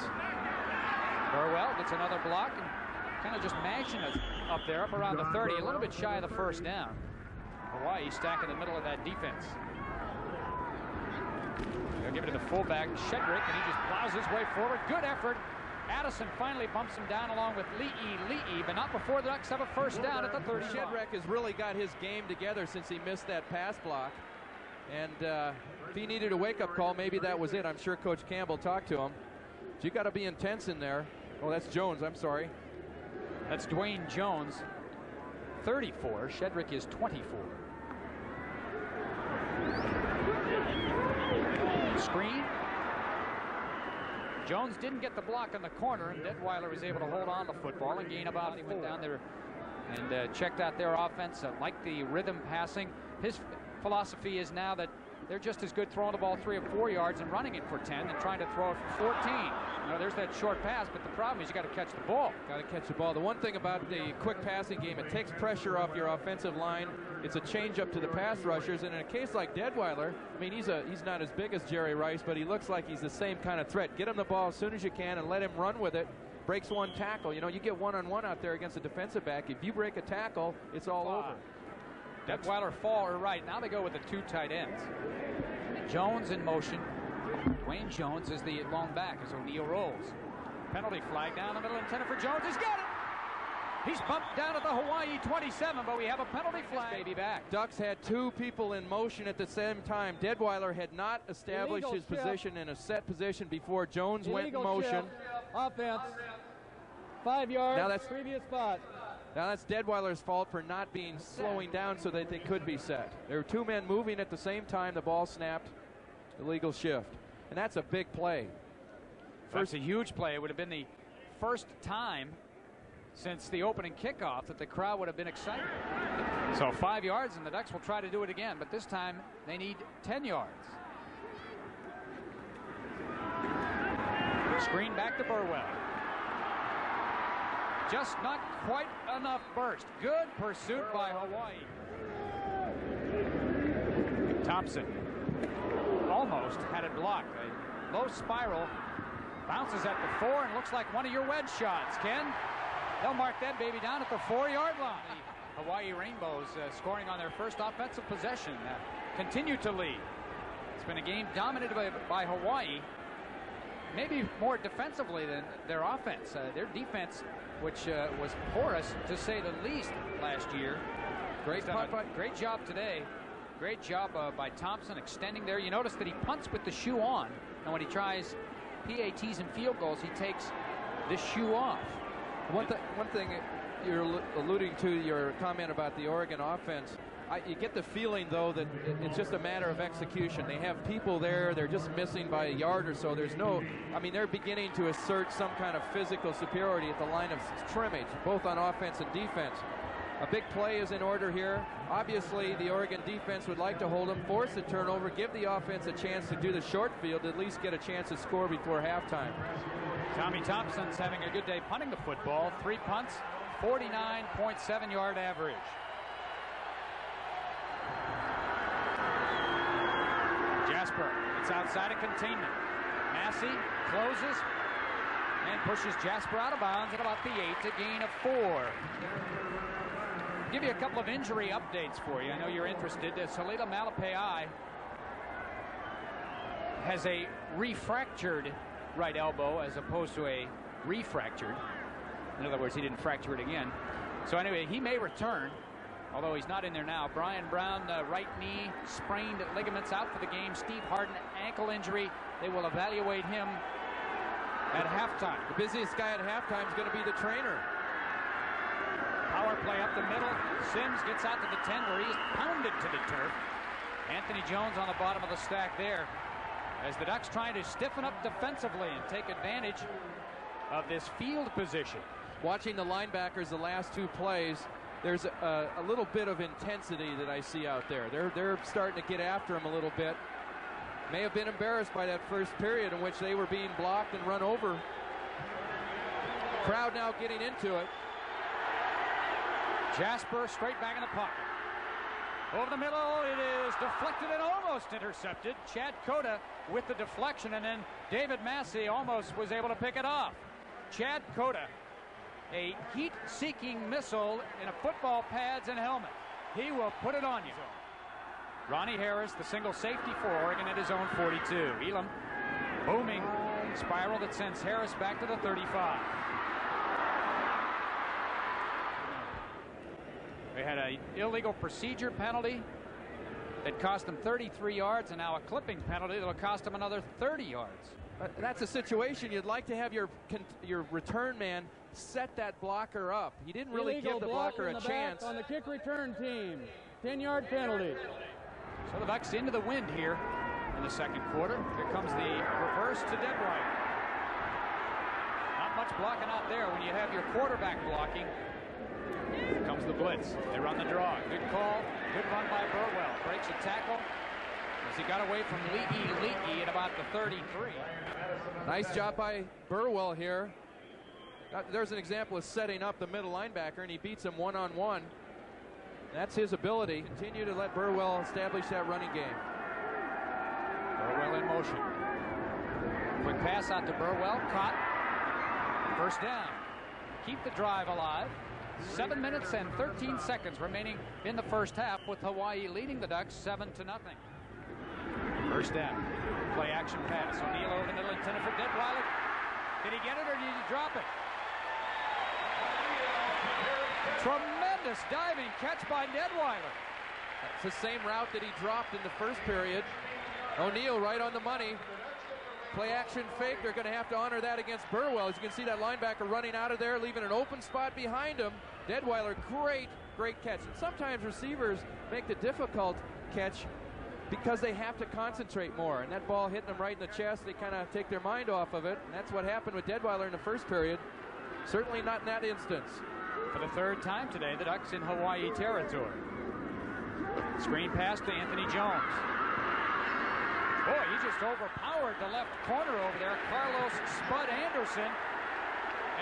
Speaker 1: Burwell gets another block and kind of just mashing it up there, up around the 30, a little bit shy of the first down. Hawaii stack in the middle of that defense. They'll give it to the fullback, Shedrick, and he just plows his way forward. Good effort. Addison finally bumps him down along with Le'e, but not before the Ducks have a first down at the 30.
Speaker 3: Shedrick has really got his game together since he missed that pass block. And if he needed a wake-up call, maybe that was it. I'm sure Coach Campbell talked to him. So you got to be intense in there. Oh, that's Jones. I'm sorry.
Speaker 1: That's Dwayne Jones, 34. Shedrick is 24. Screen. Jones didn't get the block on the corner, and Detweiler was able to hold on to the football and gain about 4. He went down there and checked out their offense, liked the rhythm passing. His philosophy is now that they're just as good throwing the ball 3 or 4 yards and running it for 10 than trying to throw it for 14. You know, there's that short pass, but the problem is you got to catch the ball.
Speaker 3: Got to catch the ball. The one thing about the quick passing game, it takes pressure off your offensive line. It's a change up to the pass rushers, and in a case like Detweiler, I mean, he's not as big as Jerry Rice, but he looks like he's the same kind of threat. Get him the ball as soon as you can and let him run with it. Breaks one tackle. You know, you get one-on-one out there against a defensive back. If you break a tackle, it's all over.
Speaker 1: Detweiler fall or right. Now they go with the 2 tight ends. Jones in motion. Dwayne Jones is the long back as O'Neill rolls. Penalty flag down the middle intended for Jones. He's got it! He's bumped down at the Hawaii 27, but we have a penalty flag. Baby back.
Speaker 3: Ducks had 2 people in motion at the same time. Detweiler had not established his position in a set position before Jones went in motion.
Speaker 5: Offense. 5 yards.
Speaker 3: Now that's
Speaker 5: previous spot.
Speaker 3: Now that's Detweiler's fault for not slowing down so that they could be set. There were 2 men moving at the same time. The ball snapped. Illegal shift. And that's a big play.
Speaker 1: That's a huge play. It would have been the first time since the opening kickoff that the crowd would have been excited. So 5 yards, and the Ducks will try to do it again, but this time they need 10 yards. Screen back to Burwell. Just not quite enough burst. Good pursuit by Hawaii. Thompson almost had it blocked. A low spiral. Bounces at the 4 and looks like one of your wedge shots, Ken. They'll mark that baby down at the 4-yard line. The Hawaii Rainbows scoring on their first offensive possession. Continue to lead. It's been a game dominated by Hawaii. Maybe more defensively than their offense. Their defense, which was porous to say the least last year. Great job today. Great job by Thompson extending there. You notice that he punts with the shoe on, and when he tries PATs and field goals, he takes the shoe off.
Speaker 3: One thing you're alluding to, your comment about the Oregon offense, you get the feeling, though, that it's just a matter of execution. They have people there. They're just missing by a yard or so. There's no, I mean, they're beginning to assert some kind of physical superiority at the line of scrimmage, both on offense and defense. A big play is in order here. Obviously, the Oregon defense would like to hold them, force the turnover, give the offense a chance to do the short field, at least get a chance to score before halftime.
Speaker 1: Tommy Thompson's having a good day punting the football. 3 punts, 49.7-yard average. Jasper, it's outside of containment. Massey closes and pushes Jasper out of bounds at about the 8, a gain of 4. Give you a couple of injury updates for you. I know you're interested. Salila Malapai has a refractured right elbow as opposed to a refractured. In other words, he didn't fracture it again. So anyway, he may return, although he's not in there now. Brian Brown, right knee, sprained ligaments, out for the game. Steve Harden, ankle injury. They will evaluate him at halftime.
Speaker 3: The busiest guy at halftime is going to be the trainer.
Speaker 1: Power play up the middle. Sims gets out to the 10 where he's pounded to the turf. Anthony Jones on the bottom of the stack there, as the Ducks trying to stiffen up defensively and take advantage of this field position.
Speaker 3: Watching the linebackers the last two plays, there's a little bit of intensity that I see out there. They're starting to get after him a little bit. May have been embarrassed by that first period in which they were being blocked and run over. Crowd now getting into it.
Speaker 1: Jasper straight back in the pocket. Over the middle, it is deflected and almost intercepted. Chad Cota with the deflection, and then David Massey almost was able to pick it off. Chad Cota, a heat-seeking missile in a football pads and helmet. He will put it on you. Ronnie Harris, the single safety for Oregon at his own 42. Elam booming spiral that sends Harris back to the 35. They had an illegal procedure penalty that cost them 33 yards, and now a clipping penalty that will cost them another 30 yards.
Speaker 3: That's a situation you'd like to have your return man set that blocker up. He didn't really give the blocker a chance.
Speaker 5: On the kick return team, 10-yard penalty.
Speaker 1: So the Bucks into the wind here in the second quarter. Here comes the reverse to Detweiler. Not much blocking out there when you have your quarterback blocking. Here comes the blitz. They run the draw. Good call. Good run by Burwell. Breaks a tackle as he got away from Leahy at about the 33.
Speaker 3: Nice job by Burwell here. There's an example of setting up the middle linebacker, and he beats him one-on-one. That's his ability. Continue to let Burwell establish that running game.
Speaker 1: Burwell in motion. Quick pass out to Burwell. Caught. First down. Keep the drive alive. 7 minutes and 13 seconds remaining in the first half, with Hawaii leading the Ducks 7-0. First down. Play action pass. O'Neal over the middle, intended for Detweiler. Did he get it or did he drop it? Tremendous diving catch by Detweiler.
Speaker 3: It's the same route that he dropped in the first period. O'Neal right on the money. Play action fake. They're going to have to honor that against Burwell. As you can see, that linebacker running out of there, leaving an open spot behind him. Detweiler, great catch. And sometimes receivers make the difficult catch because they have to concentrate more. And that ball hitting them right in the chest, they kind of take their mind off of it. And that's what happened with Detweiler in the first period. Certainly not in that instance.
Speaker 1: For the third time today, the Ducks in Hawaii territory. Screen pass to Anthony Jones. Boy, he just overpowered the left corner over there, Carlos Spud Anderson.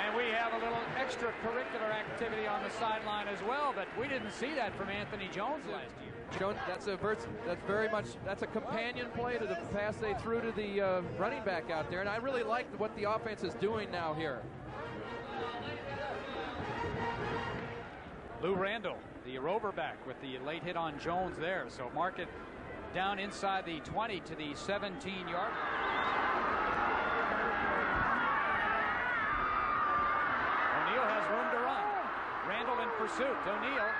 Speaker 1: And we have a little extracurricular activity on the sideline as well, but we didn't see that from Anthony Jones last year.
Speaker 3: Jones, that's a companion play to the pass they threw to the running back out there, and I really like what the offense is doing now here.
Speaker 1: Lou Randall, the rover back, with the late hit on Jones there. So mark it down inside the 20 to the 17-yard. O'Neal has room to run. Randall in pursuit. O'Neal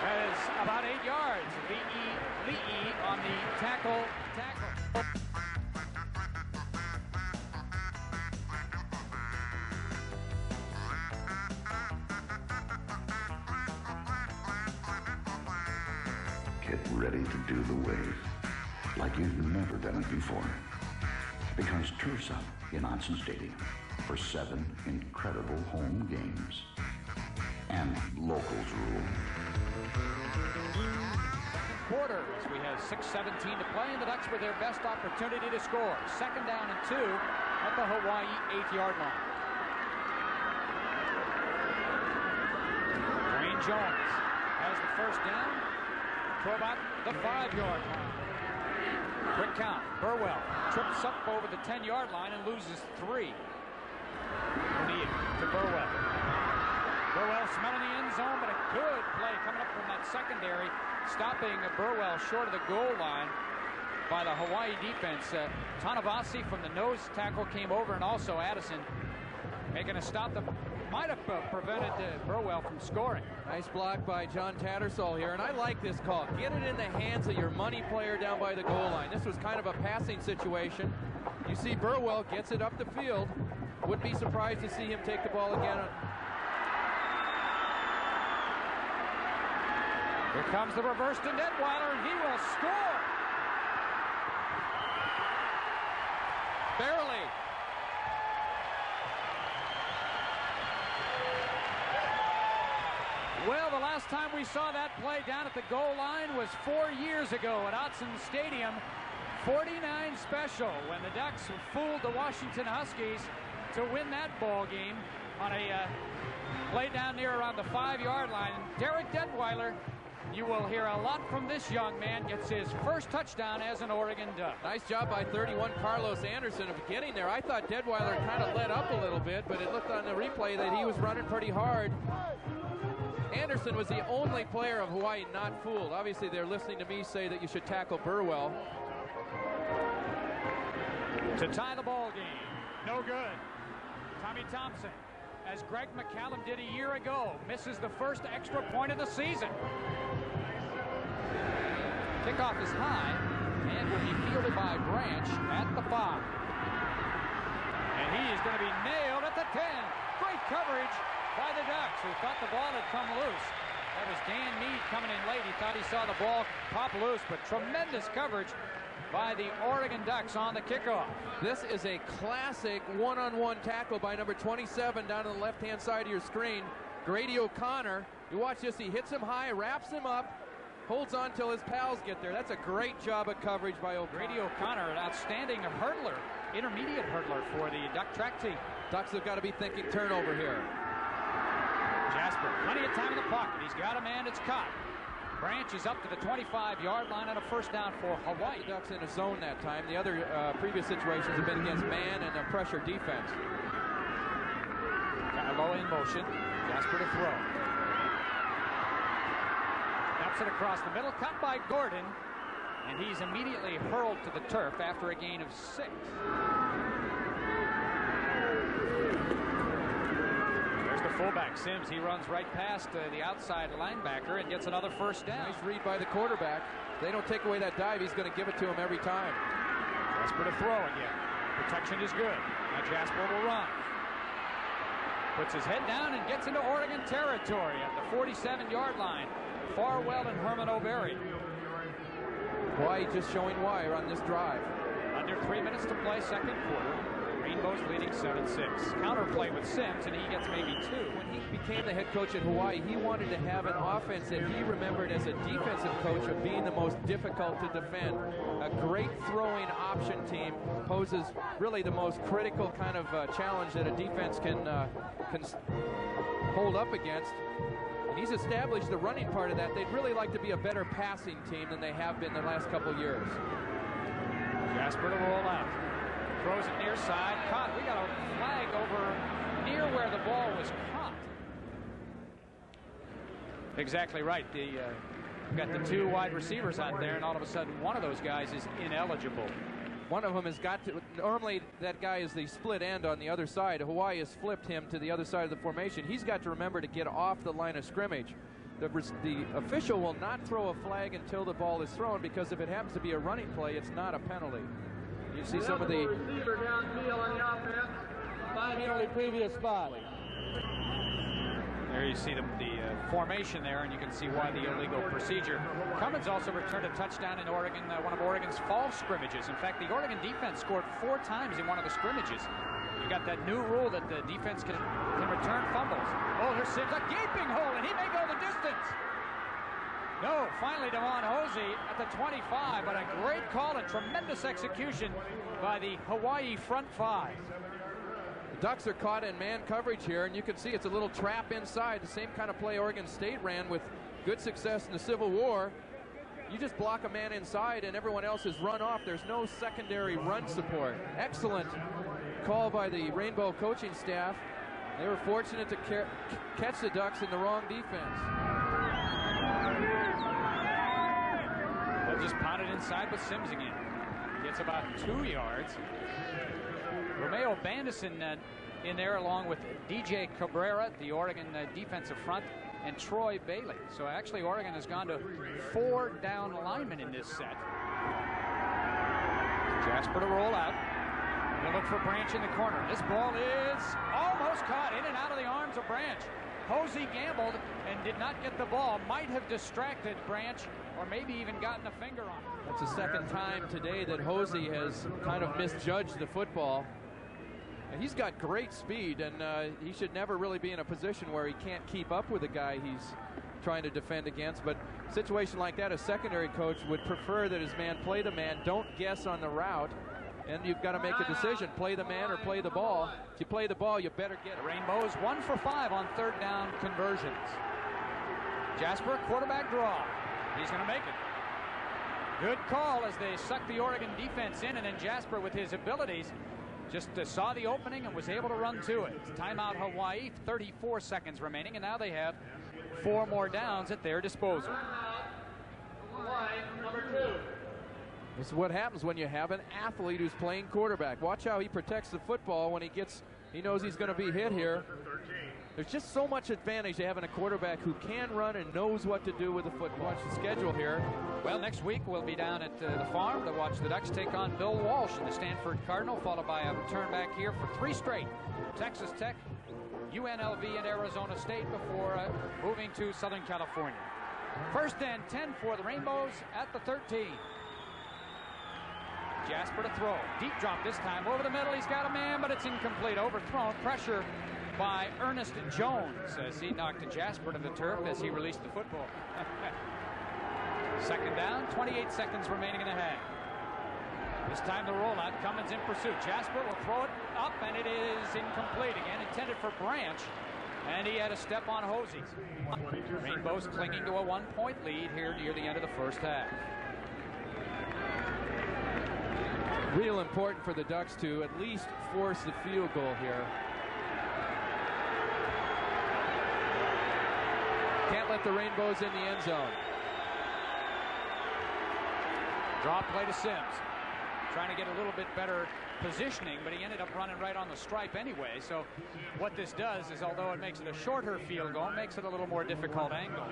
Speaker 1: has about 8 yards. Lee on the tackle.
Speaker 6: Get ready to do the wave like you've never done it before. Because Turf's up in Autzen Stadium for 7 incredible home games. And locals rule.
Speaker 1: Quarter, as we have 6:17 to play, and the Ducks with their best opportunity to score. Second down and 2 at the Hawaii 8-yard line. Dwayne Jones has the first down to about the 5-yard line. Quick count. Burwell trips up over the 10-yard line and loses 3. O'Neal to Burwell. Burwell smelling the end zone, but a good play coming up from that secondary, stopping Burwell short of the goal line by the Hawaii defense. Tanavasi from the nose tackle came over, and also Addison making a stop that might have prevented Burwell from scoring.
Speaker 3: Nice block by John Tattersall here, and I like this call. Get it in the hands of your money player down by the goal line. This was kind of a passing situation. You see Burwell gets it up the field. Wouldn't be surprised to see him take the ball again.
Speaker 1: Here comes the reverse to Detweiler, and he will score.
Speaker 3: Barely.
Speaker 1: Well, the last time we saw that play down at the goal line was 4 years ago at Autzen Stadium. 49 special when the Ducks fooled the Washington Huskies to win that ball game on a play down near around the 5-yard line. Derek Detweiler, you will hear a lot from this young man, gets his first touchdown as an Oregon Duck.
Speaker 3: Nice job by 31 Carlos Anderson of getting there. I thought Detweiler kind of let up a little bit, but it looked on the replay that he was running pretty hard. Anderson was the only player of Hawaii not fooled. Obviously, they're listening to me say that you should tackle Burwell.
Speaker 1: To tie the ball game. No good. Tommy Thompson, as Greg McCallum did a year ago, misses the first extra point of the season. Kickoff is high and will be fielded by Branch at the 5. And he is going to be nailed at the 10. Great coverage by the Ducks, who thought the ball had come loose. That was Dan Meade coming in late. He thought he saw the ball pop loose, but tremendous coverage by the Oregon Ducks on the kickoff.
Speaker 3: This is a classic one-on-one tackle by number 27 down on the left-hand side of your screen. Grady O'Connor. You watch this. He hits him high, wraps him up, holds on till his pals get there. That's a great job of coverage by O'Connor.
Speaker 1: Grady O'Connor, an outstanding hurdler, intermediate hurdler for the Duck track team.
Speaker 3: Ducks have got to be thinking turnover here.
Speaker 1: Jasper, plenty of time in the pocket. He's got a man that's caught. Branch is up to the 25-yard line and a first down for Hawaii.
Speaker 3: Ducks in a zone that time. The other previous situations have been against man and a pressure defense.
Speaker 1: Kind of low in motion. Jasper to throw. Dumps it across the middle. Cut by Gordon. And he's immediately hurled to the turf after a gain of 6. The fullback, Sims, he runs right past the outside linebacker and gets another first down.
Speaker 3: Nice read by the quarterback. If they don't take away that dive, he's going to give it to him every time.
Speaker 1: Jasper to throw again. Protection is good. Now Jasper will run. Puts his head down and gets into Oregon territory at the 47-yard line. Farwell and Herman O'Berry.
Speaker 3: Hawaii just showing why on this drive.
Speaker 1: Under 3 minutes to play, second quarter. Rainbows leading 7-6. Counterplay with Sims, and he gets maybe 2.
Speaker 3: When he became the head coach at Hawaii, he wanted to have an offense that he remembered as a defensive coach of being the most difficult to defend. A great throwing option team poses really the most critical kind of challenge that a defense can hold up against. And he's established the running part of that. They'd really like to be a better passing team than they have been the last couple of years.
Speaker 1: Jasper to roll out. Throws it near side, caught. We got a flag over near where the ball was caught. Exactly right. We've got the 2 wide receivers out there, and all of a sudden one of those guys is ineligible.
Speaker 3: One of them has got to, normally that guy is the split end on the other side. Hawaii has flipped him to the other side of the formation. He's got to remember to get off the line of scrimmage. The official will not throw a flag until the ball is thrown, because if it happens to be a running play, it's not a penalty. You see some of the
Speaker 4: receiver downfield on the offense.
Speaker 5: Penalty previous spot.
Speaker 1: There you see the formation there, and you can see why the illegal procedure. Cummins also returned a touchdown in Oregon, one of Oregon's fall scrimmages. In fact, the Oregon defense scored 4 times in one of the scrimmages. You got that new rule that the defense can return fumbles. Oh, here's Sims, a gaping hole, and he may go the distance. No, finally Devon Hosey at the 25, but a great call and tremendous execution by the Hawaii front 5.
Speaker 3: The Ducks are caught in man coverage here, and you can see it's a little trap inside, the same kind of play Oregon State ran with good success in the Civil War. You just block a man inside and everyone else is run off. There's no secondary run support. Excellent call by the Rainbow coaching staff. They were fortunate to catch the Ducks in the wrong defense.
Speaker 1: They'll just pound it inside with Sims again. Gets about 2 yards. Romeo Bandison in there along with DJ Cabrera, the Oregon defensive front, and Troy Bailey. So actually Oregon has gone to 4 down linemen in this set. Jasper to roll out. They'll look for Branch in the corner. This ball is almost caught in and out of the arms of Branch. Hosey gambled and did not get the ball. Might have distracted Branch or maybe even gotten a finger on it.
Speaker 3: That's the second time today that Hosey has kind of misjudged the football. And he's got great speed, and he should never really be in a position where he can't keep up with the guy he's trying to defend against. But a situation like that, a secondary coach would prefer that his man play the man, don't guess on the route, and you've got to make a decision, play the man or play the ball. If you play the ball, you better get it.
Speaker 1: The Rainbows 1 for 5 on 3rd down conversions. Jasper, quarterback draw. He's going to make it. Good call as they suck the Oregon defense in, and then Jasper with his abilities just saw the opening and was able to run to it. Timeout Hawaii, 34 seconds remaining, and now they have 4 more downs at their disposal.
Speaker 5: Hawaii, number 2.
Speaker 3: This is what happens when you have an athlete who's playing quarterback. Watch how he protects the football when he knows he's going to be hit here. There's just so much advantage to having a quarterback who can run and knows what to do with the football. Watch the schedule here.
Speaker 1: Well, next week we'll be down at the farm to watch the Ducks take on Bill Walsh and the Stanford Cardinal, followed by a return back here for 3 straight. Texas Tech, UNLV, and Arizona State before moving to Southern California. 1st and 10 for the Rainbows at the 13. Jasper to throw. Deep drop this time. Over the middle. He's got a man, but it's incomplete. Overthrown. Pressure by Ernest Jones as he knocked Jasper to the turf as he released the football. 2nd down. 28 seconds remaining in the half. This time the rollout. Cummins in pursuit. Jasper will throw it up, and it is incomplete again. Intended for Branch, and he had a step on Hosey. Rainbows clinging to a 1-point lead here near the end of the first half.
Speaker 3: Real important for the Ducks to at least force the field goal here. Can't let the Rainbows in the end zone.
Speaker 1: Draw play to Sims. Trying to get a little bit better positioning, but he ended up running right on the stripe anyway. So what this does is, although it makes it a shorter field goal, it makes it a little more difficult angle.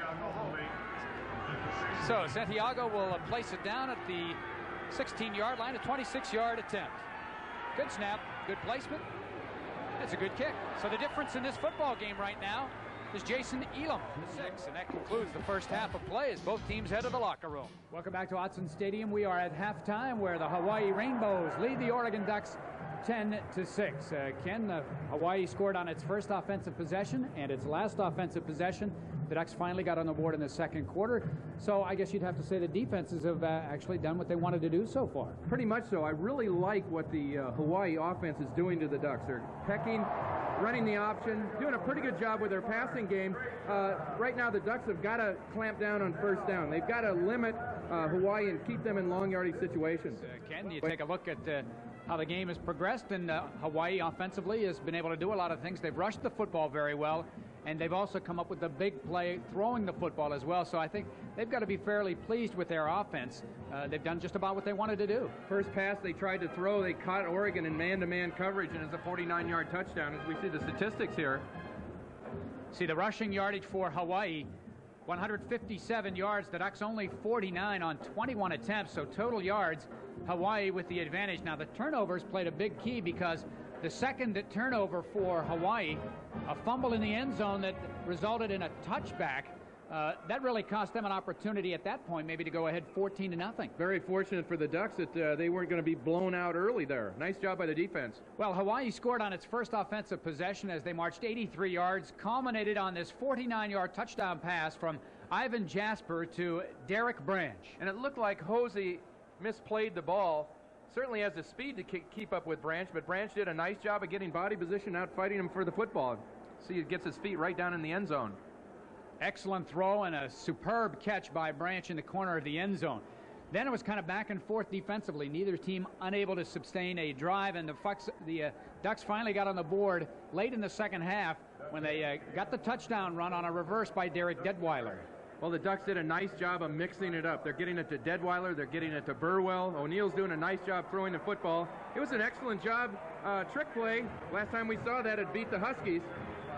Speaker 1: So Santiago will place it down at the 16-yard line, a 26-yard attempt. Good snap, good placement. That's a good kick. So the difference in this football game right now is Jason Elam, the 6, and that concludes the first half of play as both teams head to the locker room. Welcome back to Autzen Stadium. We are at halftime where the Hawaii Rainbows lead the Oregon Ducks 10-6. Ken, Hawaii scored on its first offensive possession and its last offensive possession. The Ducks finally got on the board in the second quarter. So I guess you'd have to say the defenses have actually done what they wanted to do so far.
Speaker 2: Pretty much so. I really like what the Hawaii offense is doing to the Ducks. They're pecking, running the option, doing a pretty good job with their passing game. Right now the Ducks have got to clamp down on 1st down. They've got to limit Hawaii and keep them in long yardage situations.
Speaker 1: Ken, you take a look at how the game has progressed, and Hawaii offensively has been able to do a lot of things. They've rushed the football very well, and they've also come up with the big play throwing the football as well. So I think they've got to be fairly pleased with their offense. They've done just about what they wanted to do.
Speaker 2: First pass they tried to throw, they caught Oregon in man-to-man coverage, and it's a 49-yard touchdown as we see the statistics here.
Speaker 1: See the rushing yardage for Hawaii, 157 yards. The Ducks only 49 on 21 attempts, so total yards, Hawaii with the advantage. Now the turnovers played a big key because the second turnover for Hawaii, a fumble in the end zone that resulted in a touchback, that really cost them an opportunity at that point maybe to go ahead 14-0.
Speaker 2: Very fortunate for the Ducks that they weren't going to be blown out early there. Nice job by the defense.
Speaker 1: Well, Hawaii scored on its first offensive possession as they marched 83 yards, culminated on this 49-yard touchdown pass from Ivan Jasper to Derek Branch.
Speaker 3: And it looked like Hosey misplayed the ball. Certainly has the speed to keep up with Branch, but Branch did a nice job of getting body position, out fighting him for the football. See, he gets his feet right down in the end zone.
Speaker 1: Excellent throw and a superb catch by Branch in the corner of the end zone. Then it was kind of back and forth defensively. Neither team unable to sustain a drive, and the Ducks finally got on the board late in the second half when they got the touchdown run on a reverse by Derek Detweiler.
Speaker 2: Well, the Ducks did a nice job of mixing it up. They're getting it to Detweiler, they're getting it to Burwell. O'Neill's doing a nice job throwing the football. It was an excellent job. Trick play. Last time we saw that, it beat the Huskies.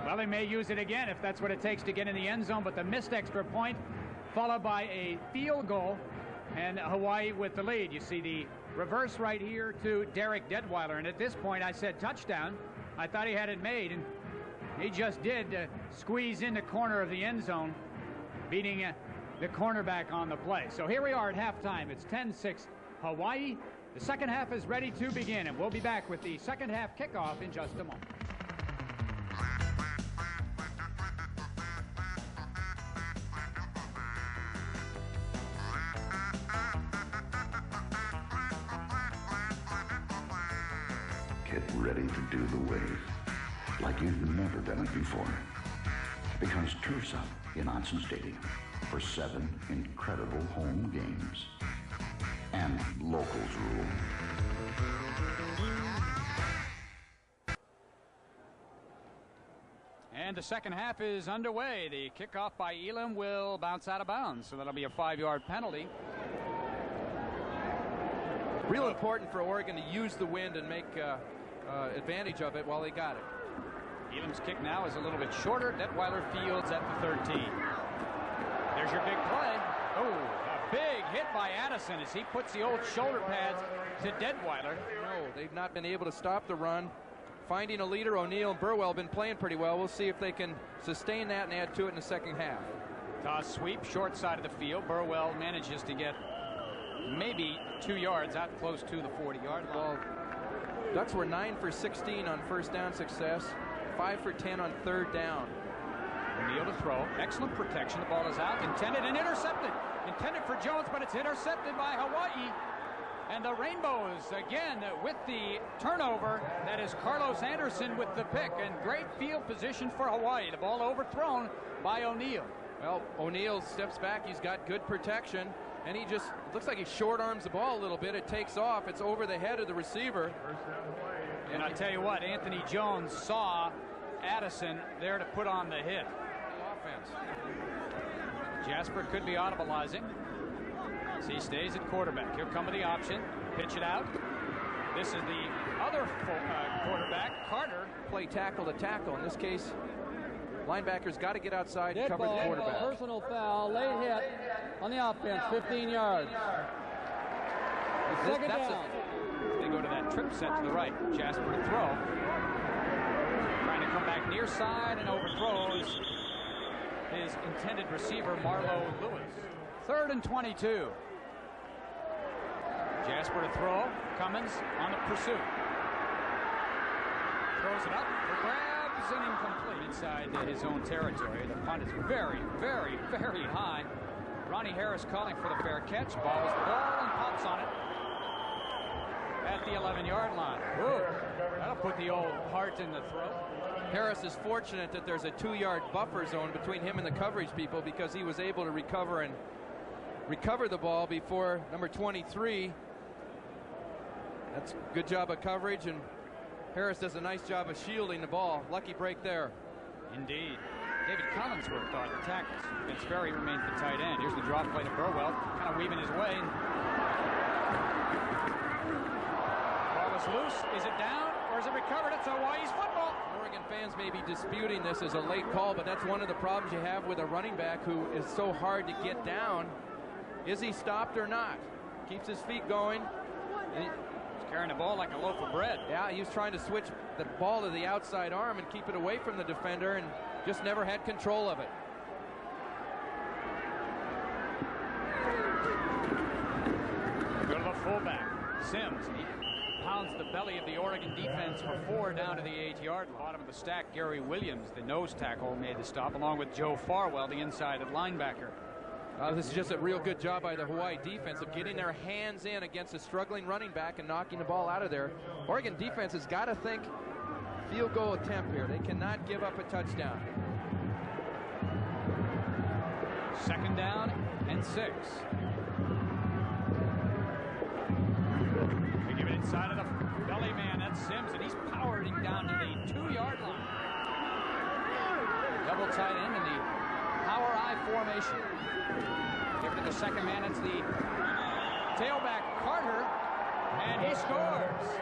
Speaker 1: Well, they may use it again if that's what it takes to get in the end zone, but the missed extra point followed by a field goal, and Hawaii with the lead. You see the reverse right here to Derek Detweiler, and at this point I said touchdown. I thought he had it made, and he just did squeeze in the corner of the end zone, beating the cornerback on the play. So here we are at halftime. It's 10-6 Hawaii. The second half is ready to begin, and we'll be back with the second half kickoff in just a moment.
Speaker 6: Get ready to do the wave like you've never done it before. Because Turf's up in Autzen Stadium for 7 incredible home games. And locals rule.
Speaker 1: And the second half is underway. The kickoff by Elam will bounce out of bounds, so that'll be a 5-yard penalty.
Speaker 3: Real important for Oregon to use the wind and make advantage of it while they got it.
Speaker 1: Elam's kick now is a little bit shorter. Detweiler fields at the 13. There's your big play. Oh, a big hit by Addison as he puts the old shoulder pads to Detweiler.
Speaker 3: No, they've not been able to stop the run. Finding a leader, O'Neill and Burwell have been playing pretty well. We'll see if they can sustain that and add to it in the second half.
Speaker 1: Toss sweep, short side of the field. Burwell manages to get maybe 2 yards out close to the 40-yard line.
Speaker 3: Well, Ducks were 9 for 16 on first down success, 5 for 10 on third down.
Speaker 1: O'Neill to throw. Excellent protection. The ball is out. Intended and intercepted. Intended for Jones, but it's intercepted by Hawaii. And the Rainbows again with the turnover. That is Carlos Anderson with the pick. And great field position for Hawaii. The ball overthrown by O'Neill.
Speaker 3: Well, O'Neill steps back. He's got good protection. And he just looks like he short arms the ball a little bit. It takes off. It's over the head of the receiver.
Speaker 1: And I tell you what, Anthony Jones saw Addison there to put on the hit.
Speaker 3: The offense.
Speaker 1: Jasper could be audibilizing. So he stays at quarterback. Here come the option. Pitch it out. This is the other quarterback, Carter.
Speaker 3: Play tackle to tackle. In this case, linebackers got to get outside and cover the quarterback.
Speaker 7: Personal foul, late hit on the offense, 15 yards. Second down.
Speaker 1: They go to that trip set to the right. Jasper to throw. Trying to come back near side and overthrows his intended receiver, Marlo Lewis. 3rd and 22. Jasper to throw. Cummins on the pursuit. Throws it up for grabs and incomplete inside his own territory. The punt is very, very, very high. Ronnie Harris calling for the fair catch. Bobbles the ball and pops on it at the 11-yard line. Ooh, that'll put the old heart in the throat.
Speaker 3: Harris is fortunate that there's a 2-yard buffer zone between him and the coverage people because he was able to recover the ball before number 23. That's a good job of coverage, and Harris does a nice job of shielding the ball. Lucky break there.
Speaker 1: Indeed. David Collinsworth on the tackles. Vince Ferry remains the tight end. Here's the drop play to Burwell, kind of weaving his way. Ball is loose. Is it down or is it recovered? It's Hawaii's football.
Speaker 3: Oregon fans may be disputing this as a late call, but that's one of the problems you have with a running back who is so hard to get down. Is he stopped or not? Keeps his feet going. And he's
Speaker 1: carrying the ball like a loaf of bread.
Speaker 3: Yeah, he was trying to switch the ball to the outside arm and keep it away from the defender and just never had control of it.
Speaker 1: Go to the fullback. Sims. He pounds the belly of the Oregon defense for 4 down to the 8-yard line. Bottom of the stack, Gary Williams, the nose tackle, made the stop, along with Joe Farwell, the inside linebacker.
Speaker 3: This is just a real good job by the Hawaii defense of getting their hands in against a struggling running back and knocking the ball out of there. Oregon defense has got to think field goal attempt here. They cannot give up a touchdown.
Speaker 1: 2nd down and 6. Inside of the belly man, that's Sims, and he's powering down to the 2-yard line. Double tight end in the power I formation. Give it to the second man, it's the tailback Carter, and he scores.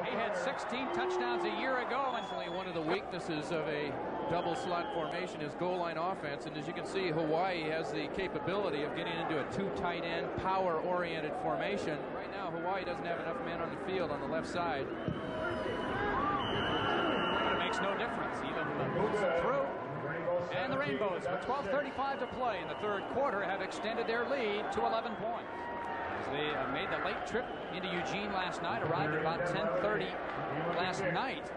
Speaker 1: He had 16 touchdowns a year ago. And
Speaker 3: one of the weaknesses of a double slot formation is goal line offense, and as you can see, Hawaii has the capability of getting into a 2 tight end, power-oriented formation. Right now, Hawaii doesn't have enough men on the field on the left side.
Speaker 1: It makes no difference. Even moves it through. And the Rainbows, with 12:35 to play in the third quarter, have extended their lead to 11 points. As they made the late trip into Eugene last night, arrived at about 10:30 last night.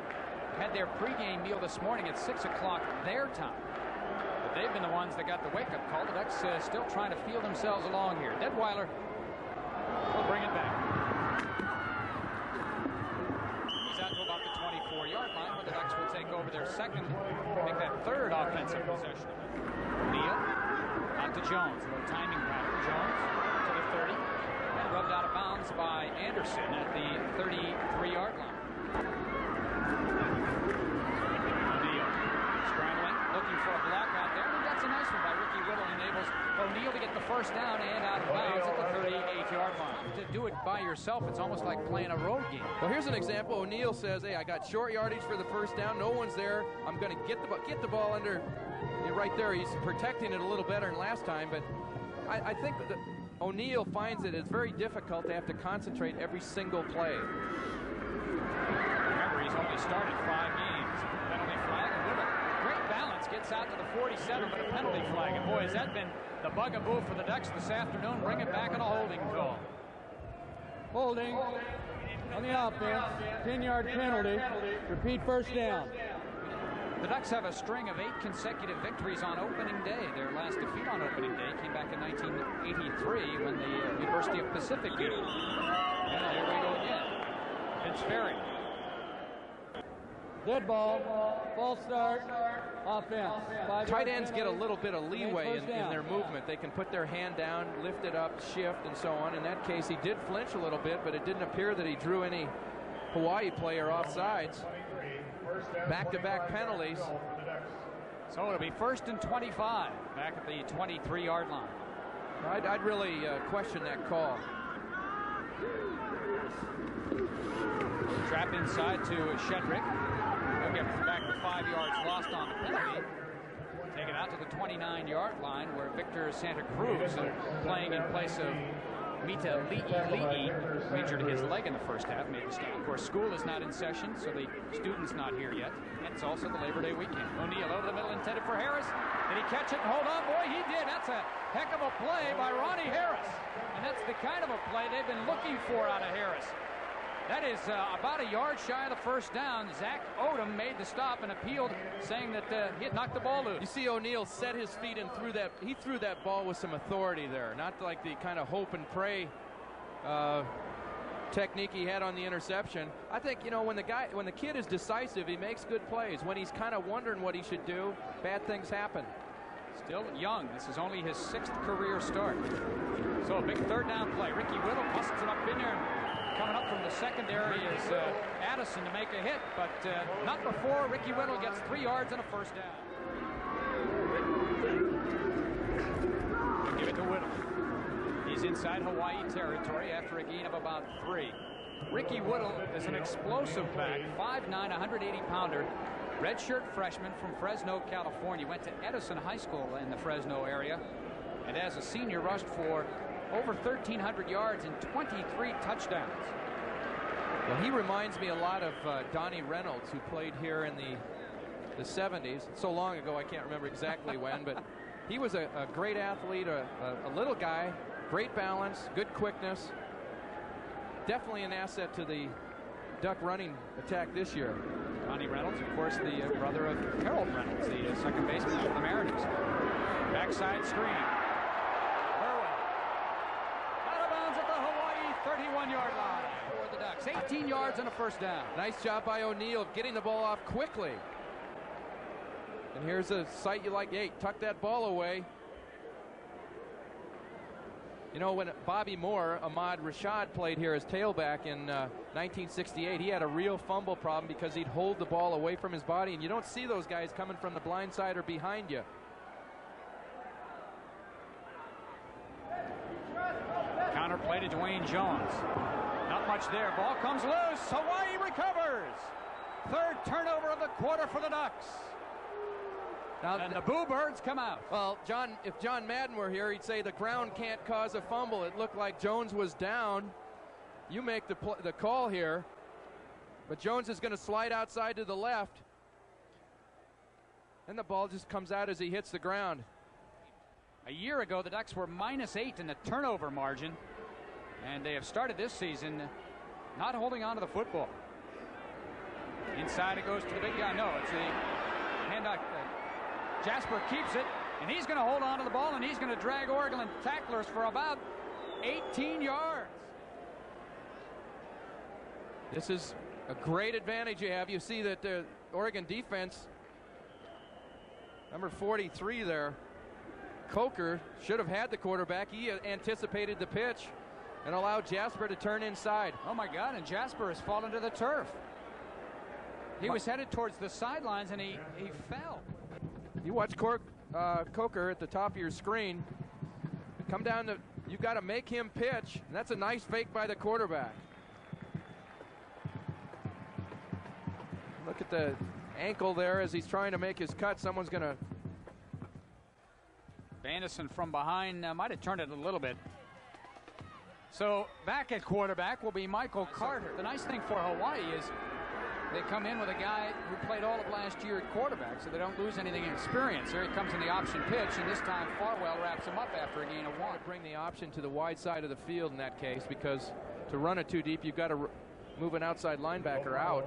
Speaker 1: Had their pregame meal this morning at 6 o'clock their time. But they've been the ones that got the wake-up call. The Ducks still trying to feel themselves along here. Detweiler will bring it back. He's out to about the 24-yard line, but the Ducks will take over their second, make that third offensive possession. Neal out to Jones. A little timing pattern. Jones to the 30. And rubbed out of bounds by Anderson at the 33-yard line. Looking for a block out there, and that's a nice one by Ricky Whittle. Enables O'Neal to get the first down and out of bounds at the 38-yard line. To do it by yourself, it's almost like playing a road game.
Speaker 3: Well, here's an example. O'Neal says, hey, I got short yardage for the first down. No one's there. I'm going to get the ball under right there. He's protecting it a little better than last time, but I think that O'Neal finds that it's very difficult to have to concentrate every single play.
Speaker 1: Remember, he's only started 5 games. Penalty flag, and Whittle. Great balance, gets out to the 47, but a penalty flag. And boy, has that been the bugaboo for the Ducks this afternoon. Bring it back on a holding call.
Speaker 7: Holding on the offense. 10-yard penalty. Repeat first down.
Speaker 1: The Ducks have a string of 8 consecutive victories on opening day. Their last defeat on opening day came back in 1983 when the University of Pacific beat them. And there we go again. It's Ferry.
Speaker 7: Dead ball. False start. Offense.
Speaker 3: Tight ends get a little bit of leeway in their movement. They can put their hand down, lift it up, shift, and so on. In that case, he did flinch a little bit, but it didn't appear that he drew any Hawaii player off sides. Back-to-back penalties.
Speaker 1: So it'll be 1st and 25 back at the 23-yard line.
Speaker 3: I'd really question that call.
Speaker 1: Trap inside to Shedrick. He'll get back to 5 yards lost on the penalty. Take it out to the 29-yard line where Victor Santa Cruz, playing in place of Mita Li'i, who injured his leg in the first half, made the stop. Of course, school is not in session, so the student's not here yet. And it's also the Labor Day weekend. O'Neal over the middle, intended for Harris. Did he catch it and hold on? Boy, he did. That's a heck of a play by Ronnie Harris. And that's the kind of a play they've been looking for out of Harris. That is about a yard shy of the first down. Zach Odom made the stop and appealed, saying that he had knocked the ball loose.
Speaker 3: You see O'Neal set his feet and threw that. He threw that ball with some authority there, not like the kind of hope and pray technique he had on the interception. I think, you know, when the kid is decisive, he makes good plays. When he's kind of wondering what he should do, bad things happen.
Speaker 1: Still young. This is only his 6th career start. So a big third down play. Ricky Whittle busts it up in there. Coming up from the secondary is Addison to make a hit, but not before Ricky Whittle gets 3 yards and a first down. Give it to Whittle. He's inside Hawaii territory after a gain of about 3. Ricky Whittle is an explosive back, 5'9", 180-pounder, redshirt freshman from Fresno, California. Went to Edison High School in the Fresno area, and as a senior rushed for over 1,300 yards and 23 touchdowns.
Speaker 3: Well, he reminds me a lot of Donnie Reynolds, who played here in the 70s. So long ago, I can't remember exactly when, but he was a great athlete, a little guy, great balance, good quickness. Definitely an asset to the Duck running attack this year.
Speaker 1: Donnie Reynolds, of course, the brother of Harold Reynolds, the second baseman for the Mariners. Backside screen. 31-yard line for the Ducks. 18 yards and a first down.
Speaker 3: Nice job by O'Neal getting the ball off quickly. And here's a sight you like. Hey, tuck that ball away. You know, when Bobby Moore, Ahmad Rashad, played here as tailback in 1968, he had a real fumble problem because he'd hold the ball away from his body, and you don't see those guys coming from the blind side or behind you.
Speaker 1: Counter play to Dwayne Jones. Not much there. Ball comes loose. Hawaii recovers. Third turnover of the quarter for the Ducks.
Speaker 3: Now,
Speaker 1: and the Boo Birds come out.
Speaker 3: Well, if John Madden were here, he'd say the ground can't cause a fumble. It looked like Jones was down. You make the call here. But Jones is going to slide outside to the left. And the ball just comes out as he hits the ground.
Speaker 1: A year ago, the Ducks were -8 in the turnover margin. And they have started this season not holding on to the football. Inside it goes to the big guy. No, it's the handoff. Jasper keeps it, and he's going to hold on to the ball, and he's going to drag Oregon tacklers for about 18 yards.
Speaker 3: This is a great advantage you have. You see that the Oregon defense, number 43 there, Coker, should have had the quarterback. He anticipated the pitch and allowed Jasper to turn inside.
Speaker 1: Oh, my God, and Jasper has fallen to the turf. He was headed towards the sidelines, and he fell.
Speaker 3: You watch Coker at the top of your screen. Come down you've got to make him pitch, and that's a nice fake by the quarterback. Look at the ankle there as he's trying to make his cut. Someone's going to...
Speaker 1: Bandison from behind might have turned it a little bit. So back at quarterback will be Michael Carter. The nice thing for Hawaii is they come in with a guy who played all of last year at quarterback, so they don't lose anything in experience. Here he comes in the option pitch, and this time Farwell wraps him up after a gain of 1.
Speaker 3: Bring the option to the wide side of the field in that case, because to run it too deep, you've got to move an outside linebacker out.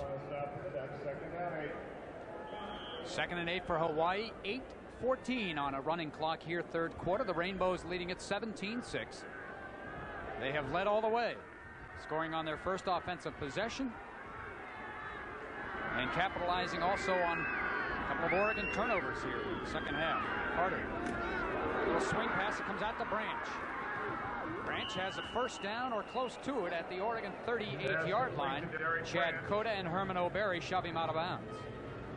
Speaker 1: 2nd and 8 for Hawaii. 8:14 on a running clock here, third quarter. The Rainbows leading at 17-6. They have led all the way, scoring on their first offensive possession and capitalizing also on a couple of Oregon turnovers here in the second half. Carter, a little swing pass that comes out to Branch. Branch has a first down or close to it at the Oregon 38-yard line. Chad Cota and Herman O'Berry shove him out of bounds.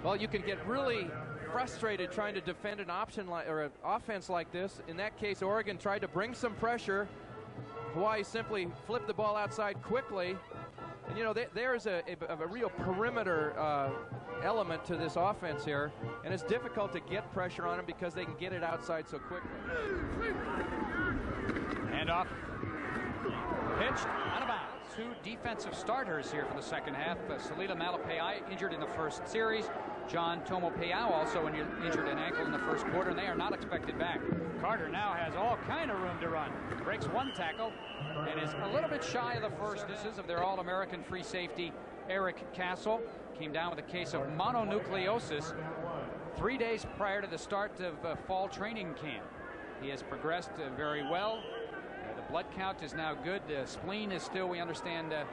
Speaker 3: Well, you can get really frustrated trying to defend an option or an offense like this. In that case, Oregon tried to bring some pressure. Hawaii simply flipped the ball outside quickly. And, you know, there's a real perimeter element to this offense here, and it's difficult to get pressure on them because they can get it outside so quickly.
Speaker 1: Handoff. Pitched out of bounds. 2 defensive starters here for the second half. Salila Malapayai injured in the first series. John Tomopeau also injured an ankle in the first quarter, and they are not expected back. Carter now has all kind of room to run. Breaks 1 tackle and is a little bit shy of the first. This is of their All-American free safety, Eric Castle. Came down with a case of mononucleosis 3 days prior to the start of fall training camp. He has progressed very well. The blood count is now good. The spleen is still, we understand, a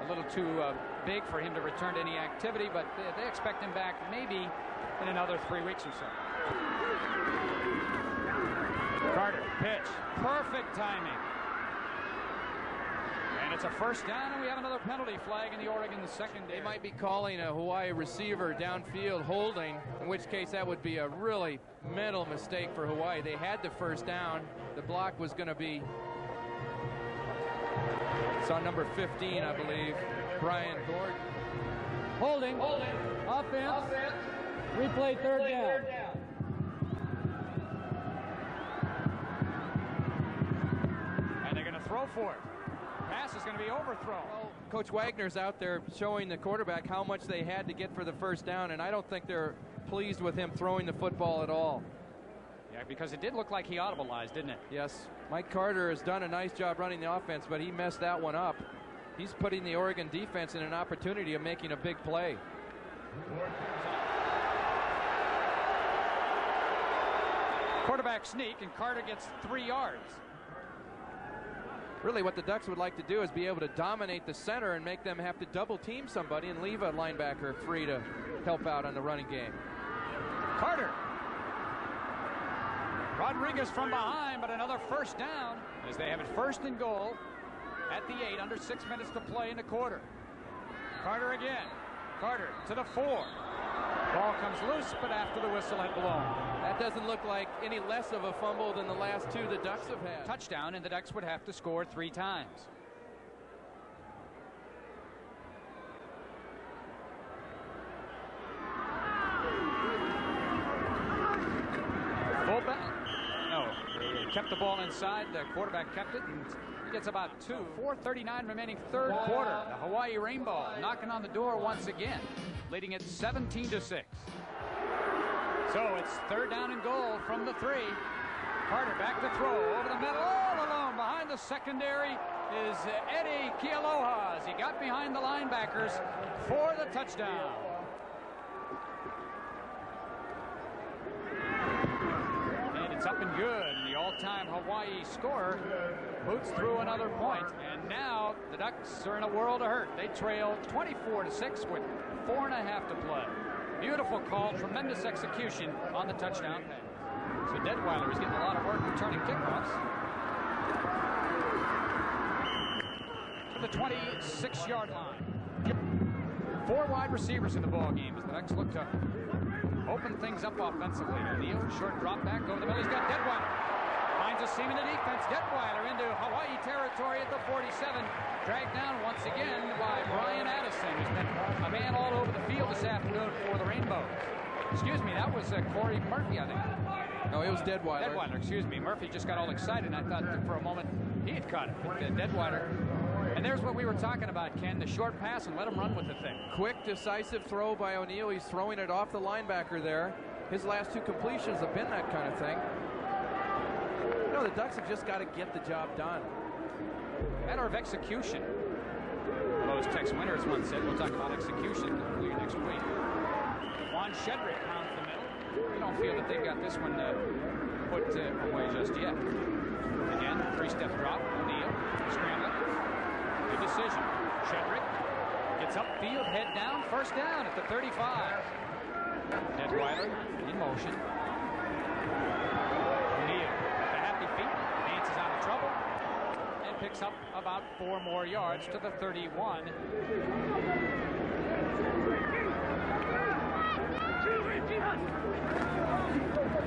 Speaker 1: little too big for him to return to any activity, but they expect him back maybe in another 3 weeks or so. Carter, pitch, perfect timing. And it's a first down, and we have another penalty flag in the Oregon secondary.
Speaker 3: They might be calling a Hawaii receiver downfield holding, in which case that would be a really mental mistake for Hawaii. They had the first down. The block was going to be, it's on number 15, I believe, Brian Gordon.
Speaker 7: Holding. Offense. Replay third down.
Speaker 1: And they're going to throw for it. Pass is going to be overthrown.
Speaker 3: Well, Coach Wagner's out there showing the quarterback how much they had to get for the first down, and I don't think they're pleased with him throwing the football at all.
Speaker 1: Yeah, because it did look like he audibilized, didn't it?
Speaker 3: Yes. Mike Carter has done a nice job running the offense, but he messed that one up. He's putting the Oregon defense in an opportunity of making a big play.
Speaker 1: Quarterback sneak, and Carter gets 3 yards.
Speaker 3: Really what the Ducks would like to do is be able to dominate the center and make them have to double team somebody and leave a linebacker free to help out on the running game.
Speaker 1: Carter. Rodriguez from behind, but another first down. as they have it first and goal at the 8, under 6 minutes to play in the quarter. Carter again. Carter to the 4. Ball comes loose, but after the whistle had blown.
Speaker 3: That doesn't look like any less of a fumble than the last 2 the Ducks have had.
Speaker 1: Touchdown, and the Ducks would have to score 3 times. Fullback. No, they kept the ball inside. The quarterback kept it, and he gets about 2. 4:39 remaining, third quarter. The Hawaii Rainbow knocking on the door once again, leading it 17-6. So it's third down and goal from the 3. Carter back to throw over the middle, all alone behind the secondary is Eddie Kealoha as he got behind the linebackers for the touchdown. And it's up and good. And the all-time Hawaii scorer boots through another point. And now the Ducks are in a world of hurt. They trail 24-6 with 4.5 to play. Beautiful call, tremendous execution on the touchdown pass. So Detweiler is getting a lot of work returning kickoffs. To the 26-yard line. 4 wide receivers in the ball game as the Ducks look to open things up offensively. O'Neal, short drop back over the middle. He's got Detweiler. Finds a seam in the defense. Detweiler into Hawaii territory at the 47. Dragged down once again by Brian Addison, who's been a man all over the field this afternoon for the Rainbows. Excuse me, that was Corey Murphy, I think.
Speaker 3: No, it was Detweiler.
Speaker 1: Detweiler, excuse me. Murphy just got all excited, and I thought that for a moment he had caught it. But Detweiler. And there's what we were talking about, Ken, the short pass, and let him run with the thing.
Speaker 3: Quick, decisive throw by O'Neal. He's throwing it off the linebacker there. His last 2 completions have been that kind of thing. You know, the Ducks have just got to get the job done.
Speaker 1: Matter of execution. Lowe's Tex Winters once said, we'll talk about execution next week. Juan Shedrick pounds the middle. We don't feel that they've got this one put away just yet. Again, 3-step drop. O'Neal scrambling. Good decision. Shedrick gets upfield, head down, first down at the 35. Detweiler in motion. O'Neal with the happy feet. Baines is out of trouble and picks up about 4 more yards to the 31.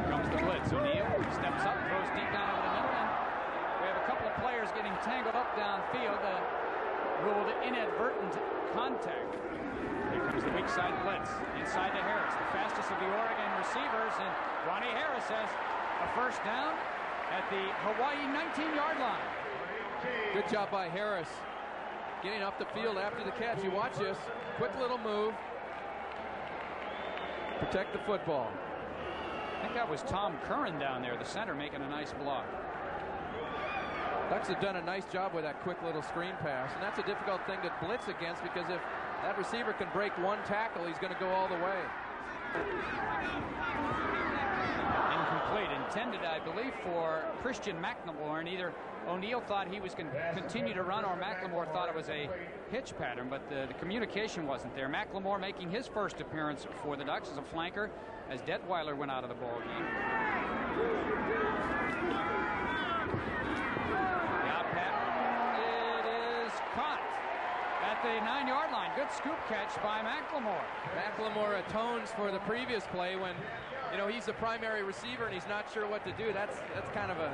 Speaker 1: Comes the blitz. O'Neal steps up, throws deep down over the middle, and we have a couple of players getting tangled up downfield. Ruled inadvertent contact. Here comes the weak side blitz. Inside to Harris, the fastest of the Oregon receivers, and Ronnie Harris has a first down at the Hawaii 19-yard line.
Speaker 3: Good job by Harris. Getting up the field after the catch. You watch this. Quick little move. Protect the football.
Speaker 1: I think that was Tom Curran down there, the center, making a nice block.
Speaker 3: Ducks have done a nice job with that quick little screen pass, and that's a difficult thing to blitz against because if that receiver can break 1 tackle, he's going to go all the way.
Speaker 1: Incomplete, intended, I believe, for Christian McLemore, and either O'Neal thought he was going to continue to run or McLemore thought it was a hitch pattern, but the communication wasn't there. McLemore making his first appearance for the Ducks as a flanker as Detweiler went out of the ball game. The out pattern, it is caught at the 9-yard line. Good scoop catch by McLemore.
Speaker 3: McLemore atones for the previous play when, you know, he's the primary receiver and he's not sure what to do. That's kind of a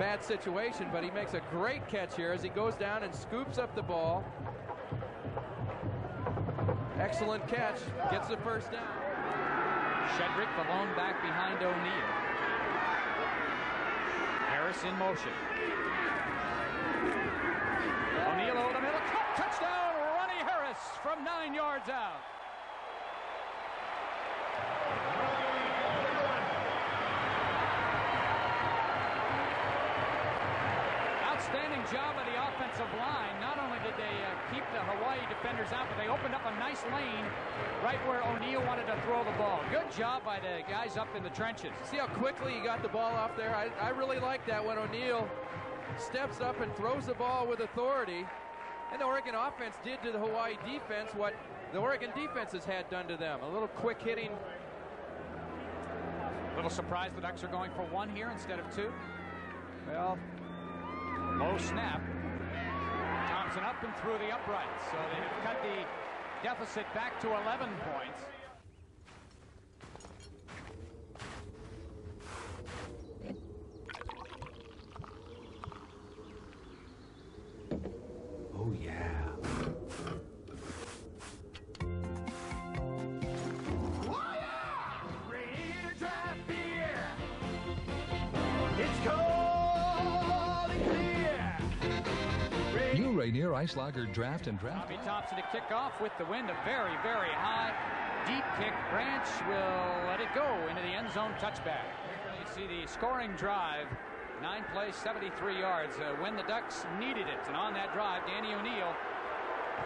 Speaker 3: bad situation, but he makes a great catch here as he goes down and scoops up the ball. Excellent catch. Gets the first down.
Speaker 1: Shedrick, the lone back behind O'Neal. Harris in motion. O'Neal over the middle. Touchdown, Ronnie Harris from 9 yards out. Outstanding job of the offensive line. Not only did they keep the Hawaii defenders out, but they opened up a nice lane right where O'Neal wanted to throw the ball. Good job by the guys up in the trenches.
Speaker 3: See how quickly he got the ball off there? I really like that when O'Neal steps up and throws the ball with authority. And the Oregon offense did to the Hawaii defense what the Oregon defense has had done to them. A little quick hitting.
Speaker 1: A little surprised the Ducks are going for 1 here instead of 2.
Speaker 3: Well,
Speaker 1: Low snap. Thompson up and through the uprights. So they have cut the deficit back to 11 points.
Speaker 3: Oh, yeah.
Speaker 8: New Rainier Ice Lager Draft and Draft.
Speaker 1: Bobby Thompson to kick off with the wind. A very, very high, deep kick. Branch will let it go into the end zone touchback. You see the scoring drive. 9 plays, 73 yards. When the Ducks needed it. And on that drive, Danny O'Neill,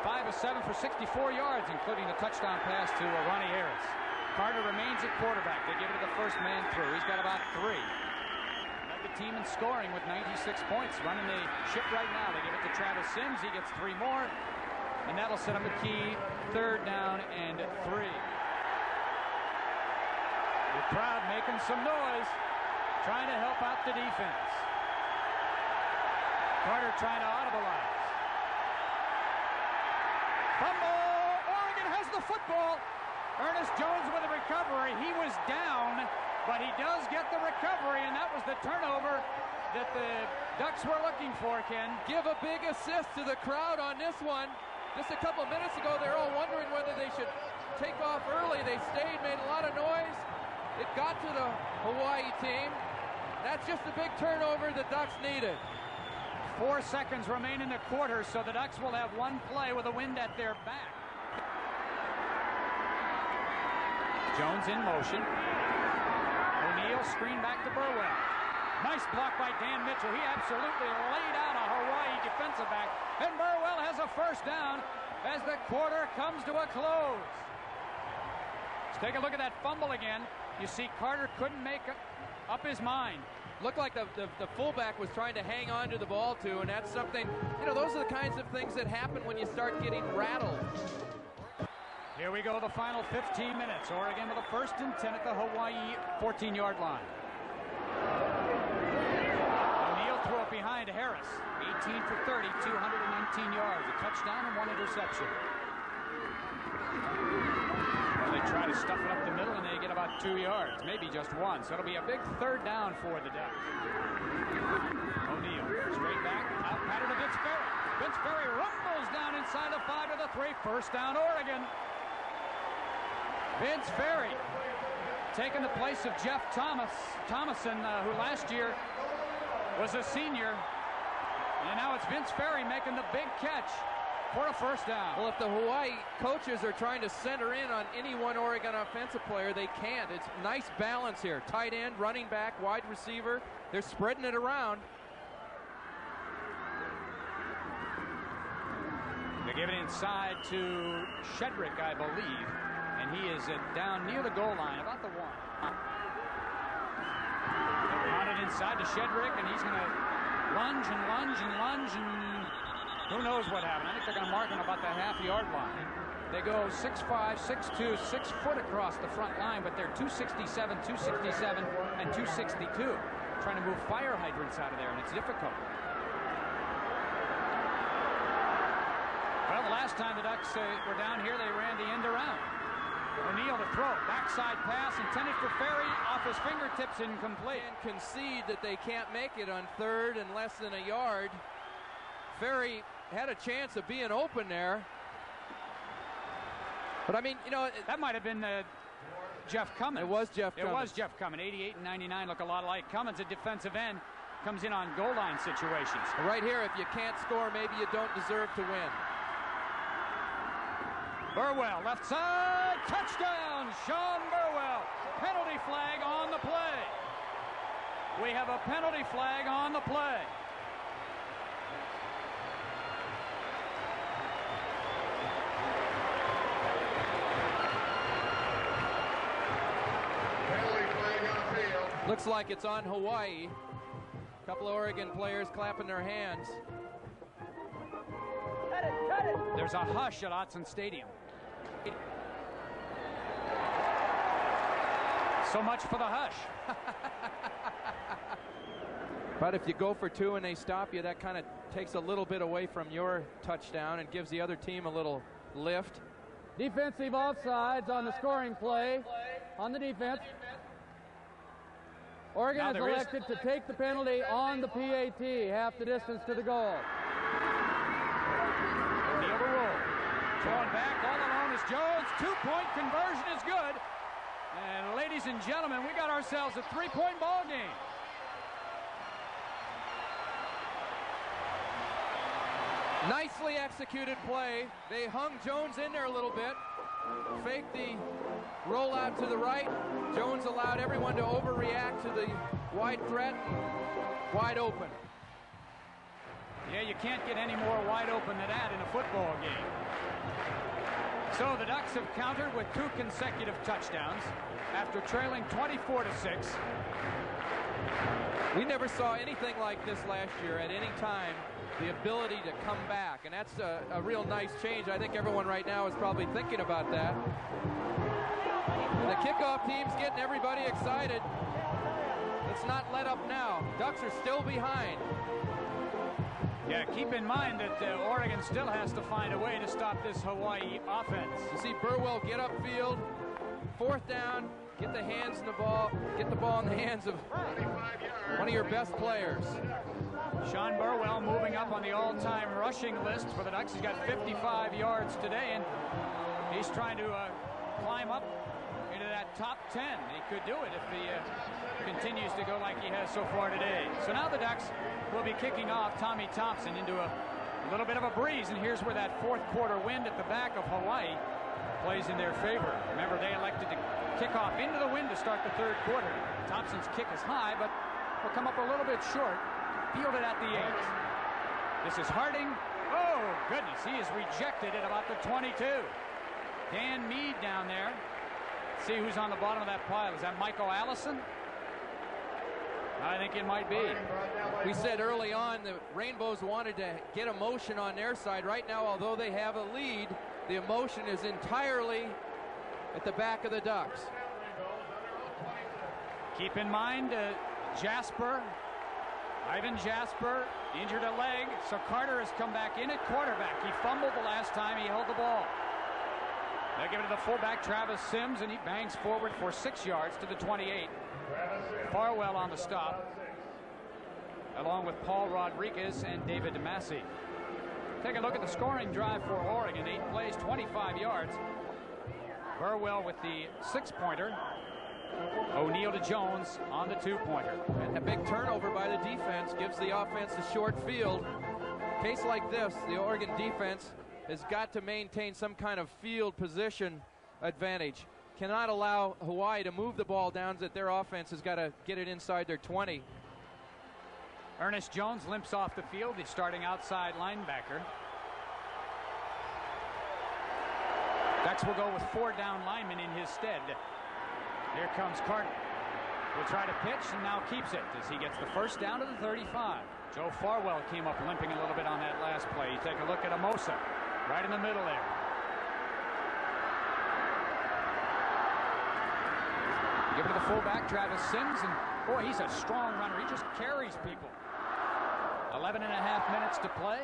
Speaker 1: 5 of 7 for 64 yards, including the touchdown pass to Ronnie Harris. Carter remains at quarterback. They give it to the first man through. He's got about 3. Led the team in scoring with 96 points. Running the ship right now. They give it to Travis Sims. He gets 3 more. And that'll set him a key 3rd down and 3. The crowd making some noise, trying to help out the defense. Carter trying to audibilize. Fumble! Oregon has the football. Ernest Jones with a recovery. He was down, but he does get the recovery, and that was the turnover that the Ducks were looking for, Ken.
Speaker 3: Give a big assist to the crowd on this one. Just a couple minutes ago, they were all wondering whether they should take off early. They stayed, made a lot of noise. It got to the Hawaii team. That's just the big turnover the Ducks needed.
Speaker 1: 4 seconds remain in the quarter, so the Ducks will have 1 play with the wind at their back. Jones in motion. O'Neill screen back to Burwell. Nice block by Dan Mitchell. He absolutely laid out a Hawaii defensive back. And Burwell has a first down as the quarter comes to a close. Let's take a look at that fumble again. You see Carter couldn't make up his mind.
Speaker 3: Looked like the fullback was trying to hang on to the ball too, and that's something, you know, those are the kinds of things that happen when you start getting rattled.
Speaker 1: Here we go, the final 15 minutes. Oregon with a 1st and 10 at the Hawaii 14-yard line. O'Neill threw it behind Harris. 18 for 30, 219 yards. A touchdown and 1 interception. Well, they try to stuff it up the middle, and they get about 2 yards, maybe just 1. So it'll be a big 3rd down for the Ducks. O'Neill straight back, out pattern to Vince Ferry. Vince Ferry rumbles down inside the 5 to the 3. 1st down, Oregon. Vince Ferry taking the place of Jeff Thomason, who last year was a senior. And now it's Vince Ferry making the big catch for a 1st down.
Speaker 3: Well, if the Hawaii coaches are trying to center in on any one Oregon offensive player, they can't. It's nice balance here. Tight end, running back, wide receiver. They're spreading it around.
Speaker 1: They give it inside to Shedrick, I believe. And he is down near the goal line, about the 1. They run it inside to Shedrick, and he's going to lunge and lunge and lunge, and who knows what happened. I think they're going to mark him about the half-yard line. They go 6'5", 6'2", 6 foot across the front line, but they're 267, 267, and 262. Trying to move fire hydrants out of there, and it's difficult. Well, the last time the Ducks were down here, they ran the end around. O'Neill to throw. Backside pass intended for Ferry. Off his fingertips, incomplete.
Speaker 3: And concede that they can't make it on 3rd and less than a yard. Ferry had a chance of being open there. But I mean, you know,
Speaker 1: that might have been Jeff Cummins.
Speaker 3: It was Jeff Cummins.
Speaker 1: It was Jeff Cummins. 88 and 99 look a lot alike. Cummins, a defensive end, comes in on goal line situations.
Speaker 3: Right here, if you can't score, maybe you don't deserve to win.
Speaker 1: Burwell, left side, touchdown, Sean Burwell. Penalty flag on the play. We have a penalty flag on the play.
Speaker 3: Looks like it's on Hawaii. A couple of Oregon players clapping their hands.
Speaker 1: There's a hush at Autzen Stadium. So much for the hush.
Speaker 3: But if you go for 2 and they stop you, that kind of takes a little bit away from your touchdown and gives the other team a little lift.
Speaker 7: Defensive offsides on the scoring play on the defense. Oregon has elected to take the penalty on the PAT, half the distance to the goal.
Speaker 1: O'Neal to roll. Throwing back, all alone is Jones. 2-point conversion is good. And ladies and gentlemen, we got ourselves a 3-point ball game.
Speaker 3: Nicely executed play. They hung Jones in there a little bit. Faked the rollout to the right. Jones allowed everyone to overreact to the wide threat. Wide open.
Speaker 1: Yeah, you can't get any more wide open than that in a football game. So the Ducks have countered with 2 consecutive touchdowns after trailing 24-6.
Speaker 3: We never saw anything like this last year at any time. The ability to come back, and that's a real nice change. I think everyone right now is probably thinking about that. The kickoff team's getting everybody excited. Let's not let up now. Ducks are still behind.
Speaker 1: Yeah, keep in mind that Oregon still has to find a way to stop this Hawaii offense.
Speaker 3: You see Burwell get upfield, 4th down, get the hands in the ball, get the ball in the hands of one of your best players.
Speaker 1: Sean Burwell moving up on the all-time rushing list for the Ducks. He's got 55 yards today, and he's trying to climb up into that top 10. He could do it if he continues to go like he has so far today. So now the Ducks will be kicking off Tommy Thompson into a little bit of a breeze, and here's where that 4th quarter wind at the back of Hawaii plays in their favor. Remember, they elected to kick off into the wind to start the 3rd quarter. Thompson's kick is high, but will come up a little bit short. Fielded at the 8. This is Harding. Oh, goodness, he is rejected at about the 22. Dan Meade down there. Let's see who's on the bottom of that pile. Is that Michael Allison? I think it might be.
Speaker 3: We said early on the Rainbows wanted to get emotion on their side. Right now, although they have a lead, the emotion is entirely at the back of the Ducks.
Speaker 1: Keep in mind, Ivan Jasper injured a leg, so Carter has come back in at quarterback. He fumbled the last time he held the ball. They give it to the fullback, Travis Sims, and he bangs forward for 6 yards to the 28. Farwell on the stop, along with Paul Rodriguez and David DeMasi. Take a look at the scoring drive for Oregon. 8 plays, 25 yards. Burwell with the 6-pointer. O'Neal to Jones on the 2-pointer.
Speaker 3: And a big turnover by the defense gives the offense a short field. Case like this, the Oregon defense has got to maintain some kind of field position advantage. Cannot allow Hawaii to move the ball down, that their offense has got to get it inside their 20.
Speaker 1: Ernest Jones limps off the field. He's starting outside linebacker. Ducks will go with 4 down linemen in his stead. Here comes Carter. Will try to pitch and now keeps it as he gets the 1st down to the 35. Joe Farwell came up limping a little bit on that last play. You take a look at Amosa right in the middle there. Give it to the fullback, Travis Sims, and boy, he's a strong runner. He just carries people. 11 and a half minutes to play.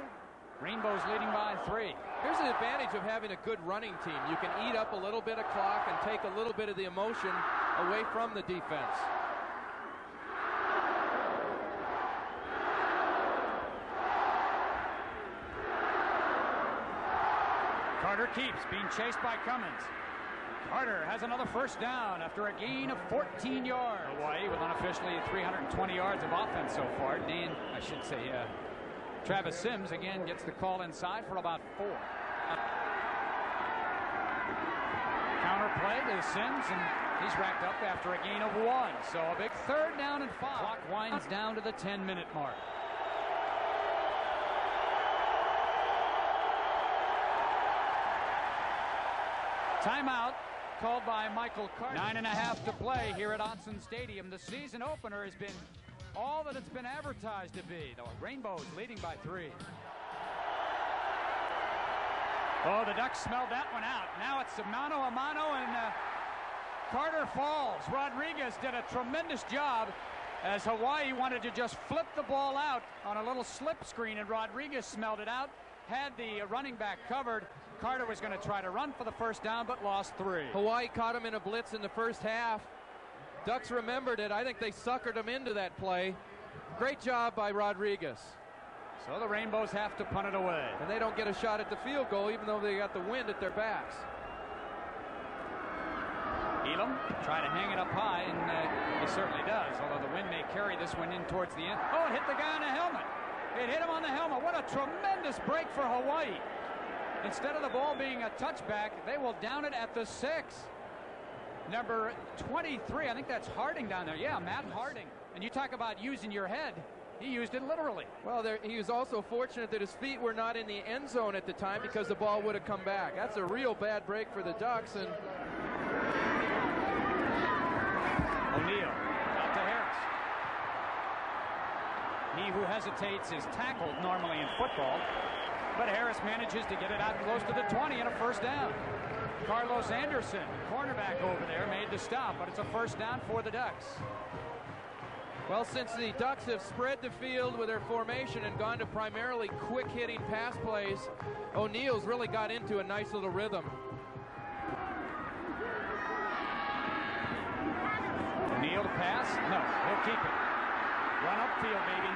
Speaker 1: Rainbows leading by 3.
Speaker 3: Here's the advantage of having a good running team. You can eat up a little bit of clock and take a little bit of the emotion away from the defense.
Speaker 1: Carter keeps, being chased by Cummins. Carter has another 1st down after a gain of 14 yards. Hawaii with unofficially 320 yards of offense so far. Travis Sims again gets the call inside for about 4. Counter play to Sims, and he's racked up after a gain of 1. So a big 3rd down and 5. Clock winds down to the 10-minute mark. Timeout called by Michael Carter. 9.5 to play here at Autzen Stadium. The season opener has been all that it's been advertised to be. The Rainbows leading by 3. Oh, the Ducks smelled that one out. Now it's mano a mano, and Carter falls. Rodriguez did a tremendous job as Hawaii wanted to just flip the ball out on a little slip screen, and Rodriguez smelled it out, had the running back covered. Carter was going to try to run for the first down, but lost 3.
Speaker 3: Hawaii caught him in a blitz in the first half. Ducks remembered it. I think they suckered him into that play. Great job by Rodriguez.
Speaker 1: So the Rainbows have to punt it away.
Speaker 3: And they don't get a shot at the field goal, even though they got the wind at their backs.
Speaker 1: Elam try to hang it up high, and he certainly does, although the wind may carry this one in towards the end. Oh, it hit the guy on the helmet. It hit him on the helmet. What a tremendous break for Hawaii. Instead of the ball being a touchback, they will down it at the 6. Number 23, I think that's Harding down there. Yeah, Matt Harding. And you talk about using your head. He used it literally.
Speaker 3: Well, he was also fortunate that his feet were not in the end zone at the time, because the ball would have come back. That's a real bad break for the Ducks. And
Speaker 1: O'Neal out to Harris. He who hesitates is tackled normally in football, but Harris manages to get it out close to the 20 and a first down. Carlos Anderson, cornerback over there, made the stop, but it's a first down for the Ducks.
Speaker 3: Well, since the Ducks have spread the field with their formation and gone to primarily quick-hitting pass plays, O'Neal's really got into a nice little rhythm.
Speaker 1: O'Neal to pass? No, he'll keep it. Run upfield, baby.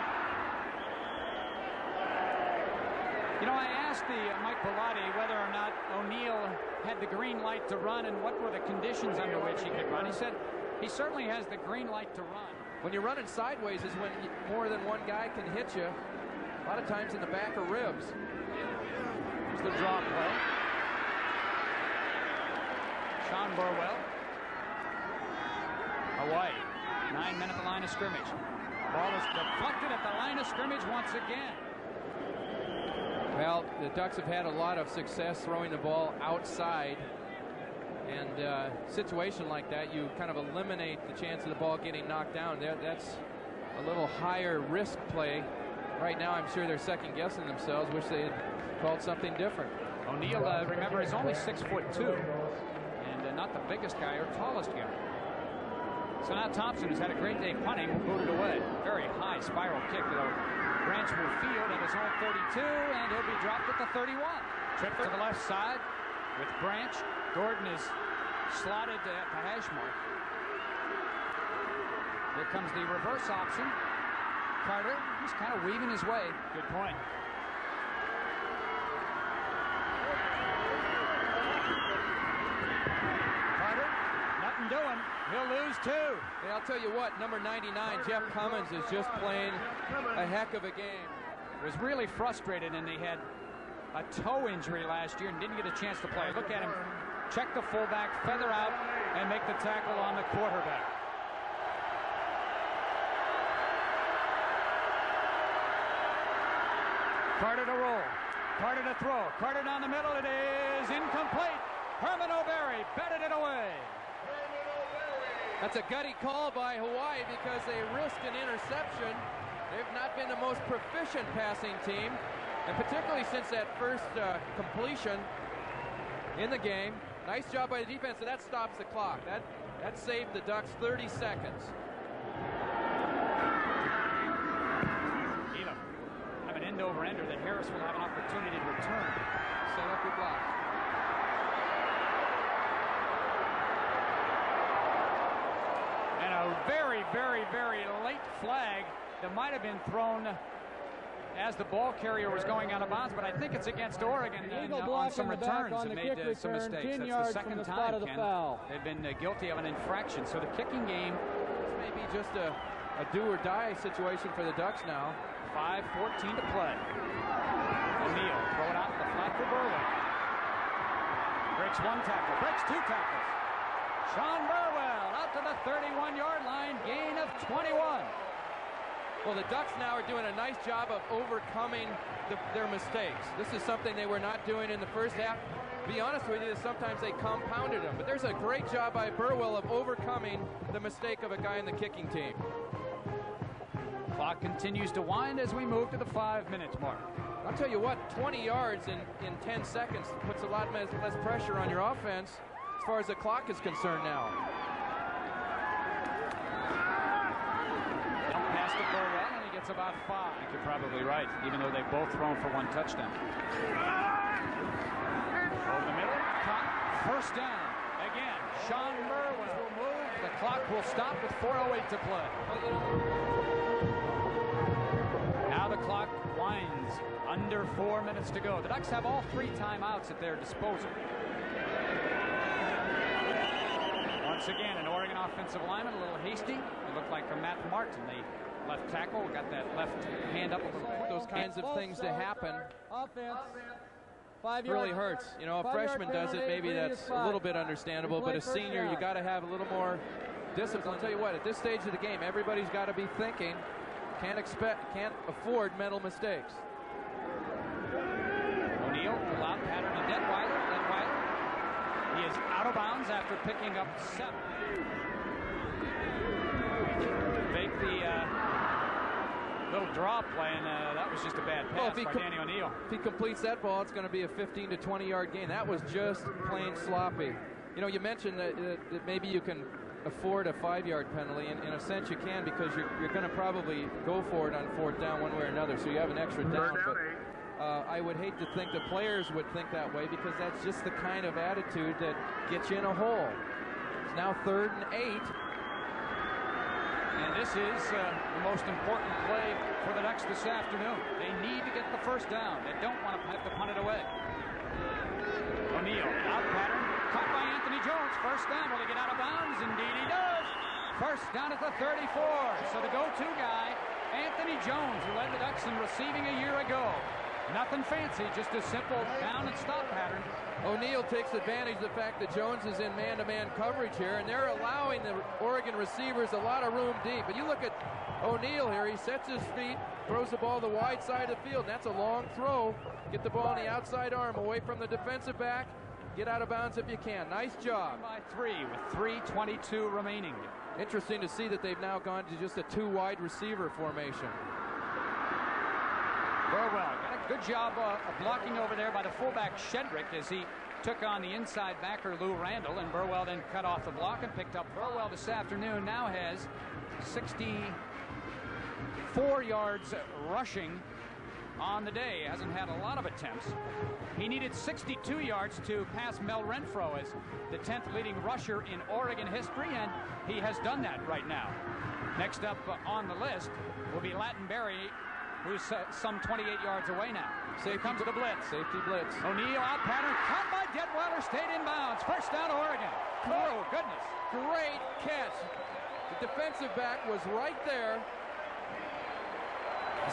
Speaker 1: You know, I asked Mike Bellotti whether or not O'Neal had the green light to run and what were the conditions under which he could run. He said he certainly has the green light to run.
Speaker 3: When you're running sideways is when more than one guy can hit you, a lot of times in the back of ribs.
Speaker 1: Here's the draw play. Sean Burwell. Hawaii, 9 men at the line of scrimmage. Ball is deflected at the line of scrimmage once again.
Speaker 3: Well, the Ducks have had a lot of success throwing the ball outside. And a situation like that, you kind of eliminate the chance of the ball getting knocked down. That's a little higher risk play. Right now, I'm sure they're second guessing themselves. Wish they had called something different.
Speaker 1: O'Neal, remember, is only 6'2", and not the biggest guy or tallest guy. So now Thompson has had a great day punting, booted away. Very high spiral kick, though. Branch will field at his own 32, and he'll be dropped at the 31. Trip to the left side with Branch. Gordon is slotted at the hash mark. Here comes the reverse option. Carter, he's kind of weaving his way. Good point. Carter, nothing doing. He'll lose 2.
Speaker 3: Hey, I'll tell you what, number 99, Jeff Cummins, is just playing a heck of a game.
Speaker 1: Was really frustrated, and they had a toe injury last year and didn't get a chance to play. Look at him. Check the fullback, feather out, and make the tackle on the quarterback. Carter to roll. Carter to throw. Carter down the middle. It is incomplete. Herman O'Berry batted it away.
Speaker 3: That's a gutty call by Hawaii because they risked an interception. They've not been the most proficient passing team, and particularly since that first completion in the game. Nice job by the defense, and that stops the clock. That saved the Ducks 30 seconds.
Speaker 1: Elam have an end over ender that Harris will have an opportunity to return. Set up your block. And a very, very, very late flag that might have been thrown as the ball carrier was going out of bounds, but I think it's against Oregon on some returns and made some mistakes. That's the second time, Ken. They've been guilty of an infraction. So the kicking game,
Speaker 3: this may be just a do-or-die situation for the Ducks now.
Speaker 1: 5:14 to play. O'Neal, throw it out the flat for Burwell. Breaks 1 tackle, breaks 2 tackles. Sean Burwell out to the 31-yard line, gain of 21.
Speaker 3: Well, the Ducks now are doing a nice job of overcoming their mistakes. This is something they were not doing in the first half. To be honest with you, sometimes they compounded them. But there's a great job by Burwell of overcoming the mistake of a guy in the kicking team.
Speaker 1: Clock continues to wind as we move to the 5-minute mark.
Speaker 3: I'll tell you what, 20 yards in 10 seconds puts a lot less pressure on your offense as far as the clock is concerned now.
Speaker 1: gets about 5. I think you're probably right, even though they've both thrown for 1 touchdown. Over the middle, caught, first down. Again, Sean Burwell will move. The clock will stop with 4:08 to play. Now the clock winds. Under 4 minutes to go. The Ducks have all 3 timeouts at their disposal. Once again, an Oregon offensive lineman, a little hasty. It looked like from Matt Martin, the left tackle, got that left hand up a little quick.
Speaker 3: Those kinds of things to happen.
Speaker 7: Offense.
Speaker 3: Really hurts. You know, a freshman does it, maybe that's a little bit understandable, but a senior, you got to have a little more discipline. I'll tell you what, at this stage of the game, everybody's got to be thinking, can't afford mental mistakes.
Speaker 1: O'Neal, allowed pattern to Detweiler. He is out of bounds after picking up 7. Fake the little draw play, and that was just a bad pass by Danny O'Neal.
Speaker 3: If he completes that ball, it's going to be a 15 to 20 yard gain. That was just plain sloppy. You know, you mentioned that maybe you can afford a 5-yard penalty, and in a sense you can, because you're going to probably go for it on 4th down one way or another, so you have an extra down. But I would hate to think the players would think that way, because that's just the kind of attitude that gets you in a hole. It's now 3rd and 8.
Speaker 1: And this is the most important play for the Ducks this afternoon. They need to get the first down. They don't want to have to punt it away. O'Neal, out pattern, caught by Anthony Jones. First down. Will he get out of bounds? Indeed he does. First down at the 34. So the go-to guy, Anthony Jones, who led the Ducks in receiving a year ago. Nothing fancy, just a simple down and stop pattern.
Speaker 3: O'Neal takes advantage of the fact that Jones is in man-to-man coverage here, and they're allowing the Oregon receivers a lot of room deep. But you look at O'Neal here, he sets his feet, throws the ball the wide side of the field, and that's a long throw. Get the ball on the outside arm, away from the defensive back. Get out of bounds if you can. Nice job.
Speaker 1: By 3 with 3:22 remaining.
Speaker 3: Interesting to see that they've now gone to just a 2 wide receiver formation.
Speaker 1: Burwell got a good job of blocking over there by the fullback Shedrick as he took on the inside backer Lou Randall, and Burwell then cut off the block and picked up. Burwell this afternoon now has 64 yards rushing on the day. Hasn't had a lot of attempts. He needed 62 yards to pass Mel Renfro as the 10th leading rusher in Oregon history, and he has done that right now. Next up on the list will be Lattenberry, who's some 28 yards away now. Here comes the blitz.
Speaker 3: Safety blitz.
Speaker 1: O'Neal out pattern, caught by Detweiler, stayed in bounds. First down Oregon. Oh, goodness.
Speaker 3: Great catch. The defensive back was right there.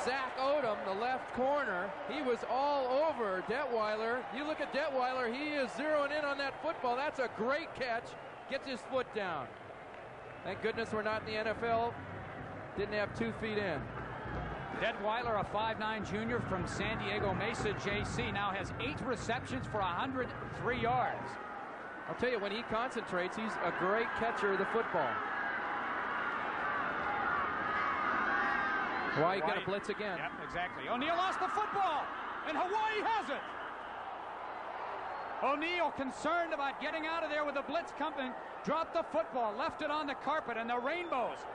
Speaker 3: Zach Odom, the left corner, he was all over Detweiler. You look at Detweiler, he is zeroing in on that football. That's a great catch. Gets his foot down. Thank goodness we're not in the NFL. Didn't have 2 feet in.
Speaker 1: Detweiler, a 5'9" junior from San Diego Mesa JC, now has 8 receptions for 103 yards.
Speaker 3: I'll tell you, when he concentrates, he's a great catcher of the football. Hawaii going to blitz again.
Speaker 1: Yep, exactly. O'Neal lost the football, and Hawaii has it. O'Neal, concerned about getting out of there with a blitz coming, dropped the football, left it on the carpet, and the Rainbows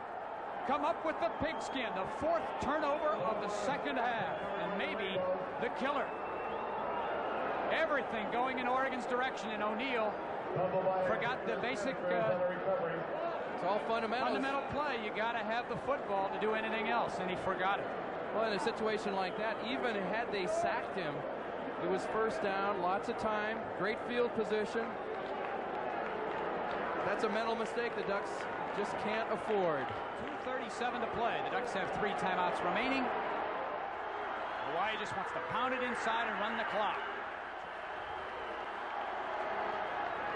Speaker 1: come up with the pigskin, the 4th turnover of the second half, and maybe the killer. Everything going in Oregon's direction, and O'Neal forgot the basic
Speaker 3: it's all
Speaker 1: fundamental play. You got to have the football to do anything else, and he forgot it.
Speaker 3: Well, in a situation like that, even had they sacked him, it was first down, lots of time, great field position. That's a mental mistake the Ducks just can't afford.
Speaker 1: 2:37 to play. The Ducks have 3 timeouts remaining. Hawaii just wants to pound it inside and run the clock.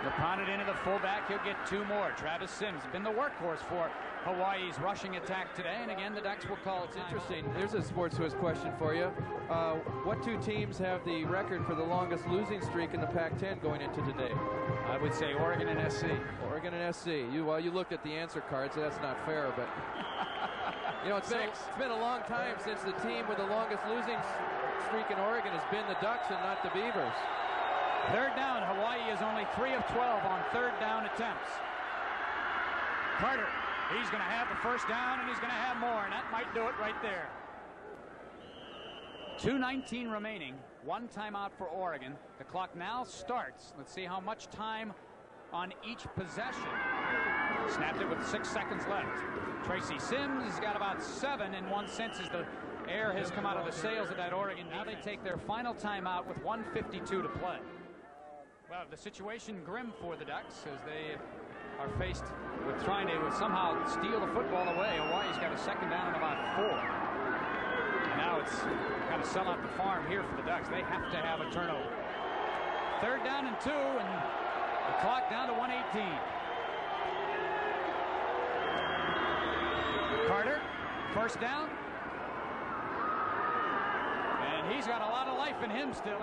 Speaker 1: They'll pound it into the fullback. He'll get 2 more. Travis Sims has been the workhorse for Hawaii's rushing attack today, and again the Ducks will call it.
Speaker 3: It's interesting. Here's a Sports Quiz question for you. What 2 teams have the record for the longest losing streak in the Pac-10 going into today?
Speaker 1: I would say Oregon and SC.
Speaker 3: Oregon and SC. You looked at the answer card, so that's not fair, but you know, it's been a long time since the team with the longest losing streak in Oregon has been the Ducks and not the Beavers.
Speaker 1: 3rd down. Hawaii is only 3 of 12 on 3rd down attempts. Carter, he's going to have the first down, and he's going to have more, and that might do it right there. 2:19 remaining. One timeout for Oregon. The clock now starts. Let's see how much time on each possession. Snapped it with 6 seconds left. Tracy Sims has got about 7 in one sense as the air has come out of the sails of that Oregon. Now they take their final timeout with 1:52 to play. Well, the situation grim for the Ducks as they are faced with trying to somehow steal the football away. Hawaii's got a second down and about 4. And now it's got to sell out the farm here for the Ducks. They have to have a turnover. 3rd down and 2, and the clock down to 1:18. Carter, first down. And he's got a lot of life in him still.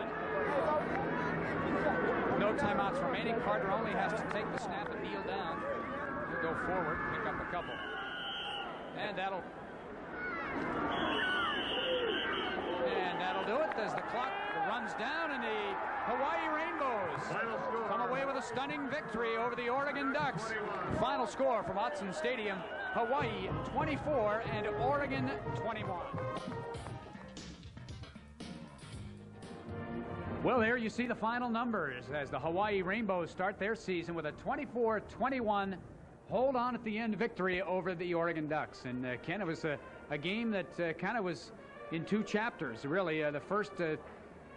Speaker 1: No timeouts remaining. Carter only has to take the snap and kneel down. He'll go forward, pick up a couple. And that'll do it as the clock runs down, and the Hawaii Rainbows come away with a stunning victory over the Oregon Ducks. Final score from Autzen Stadium, Hawaii 24 and Oregon 21. Well, there you see the final numbers as the Hawaii Rainbows start their season with a 24-21 hold on at the end victory over the Oregon Ducks. And Ken, it was a game that kind of was in 2 chapters, really. The first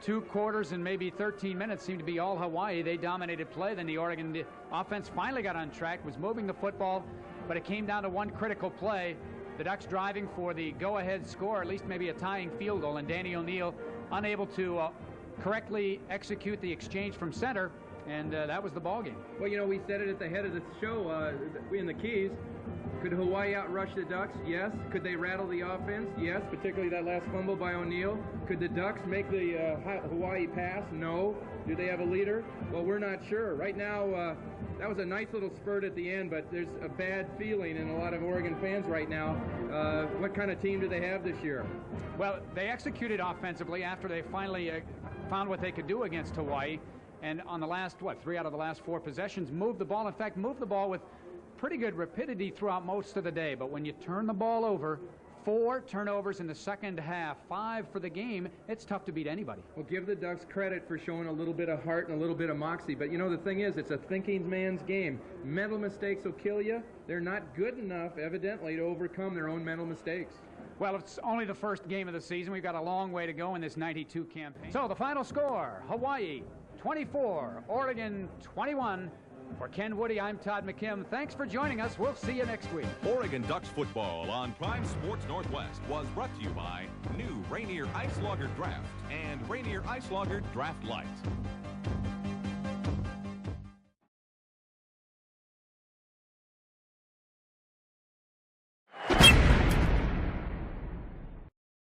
Speaker 1: 2 quarters and maybe 13 minutes seemed to be all Hawaii. They dominated play. Then the Oregon offense finally got on track, was moving the football, but it came down to one critical play. The Ducks driving for the go-ahead score, at least maybe a tying field goal, and Danny O'Neill unable to correctly execute the exchange from center, and that was the ball game.
Speaker 2: Well, you know, we said it at the head of the show in the Keys. Could Hawaii outrush the Ducks? Yes. Could they rattle the offense? Yes, particularly that last fumble by O'Neill. Could the Ducks make the Hawaii pass? No. Do they have a leader? Well, we're not sure. Right now, that was a nice little spurt at the end, but there's a bad feeling in a lot of Oregon fans right now. What kind of team do they have this year?
Speaker 1: Well, they executed offensively after they finally found what they could do against Hawaii. And on the last, 3 out of the last 4 possessions, moved the ball. In fact, moved the ball with pretty good rapidity throughout most of the day. But when you turn the ball over, 4 turnovers in the second half, 5 for the game, it's tough to beat anybody.
Speaker 2: Well, give the Ducks credit for showing a little bit of heart and a little bit of moxie. But, you know, the thing is, it's a thinking man's game. Mental mistakes will kill you. They're not good enough, evidently, to overcome their own mental mistakes.
Speaker 1: Well, it's only the first game of the season. We've got a long way to go in this 92 campaign. So the final score, Hawaii 24, Oregon 21. For Ken Woody, I'm Todd McKim. Thanks for joining us. We'll see you next week.
Speaker 9: Oregon Ducks football on Prime Sports Northwest was brought to you by new Rainier Ice Lager Draft and Rainier Ice Lager Draft Light.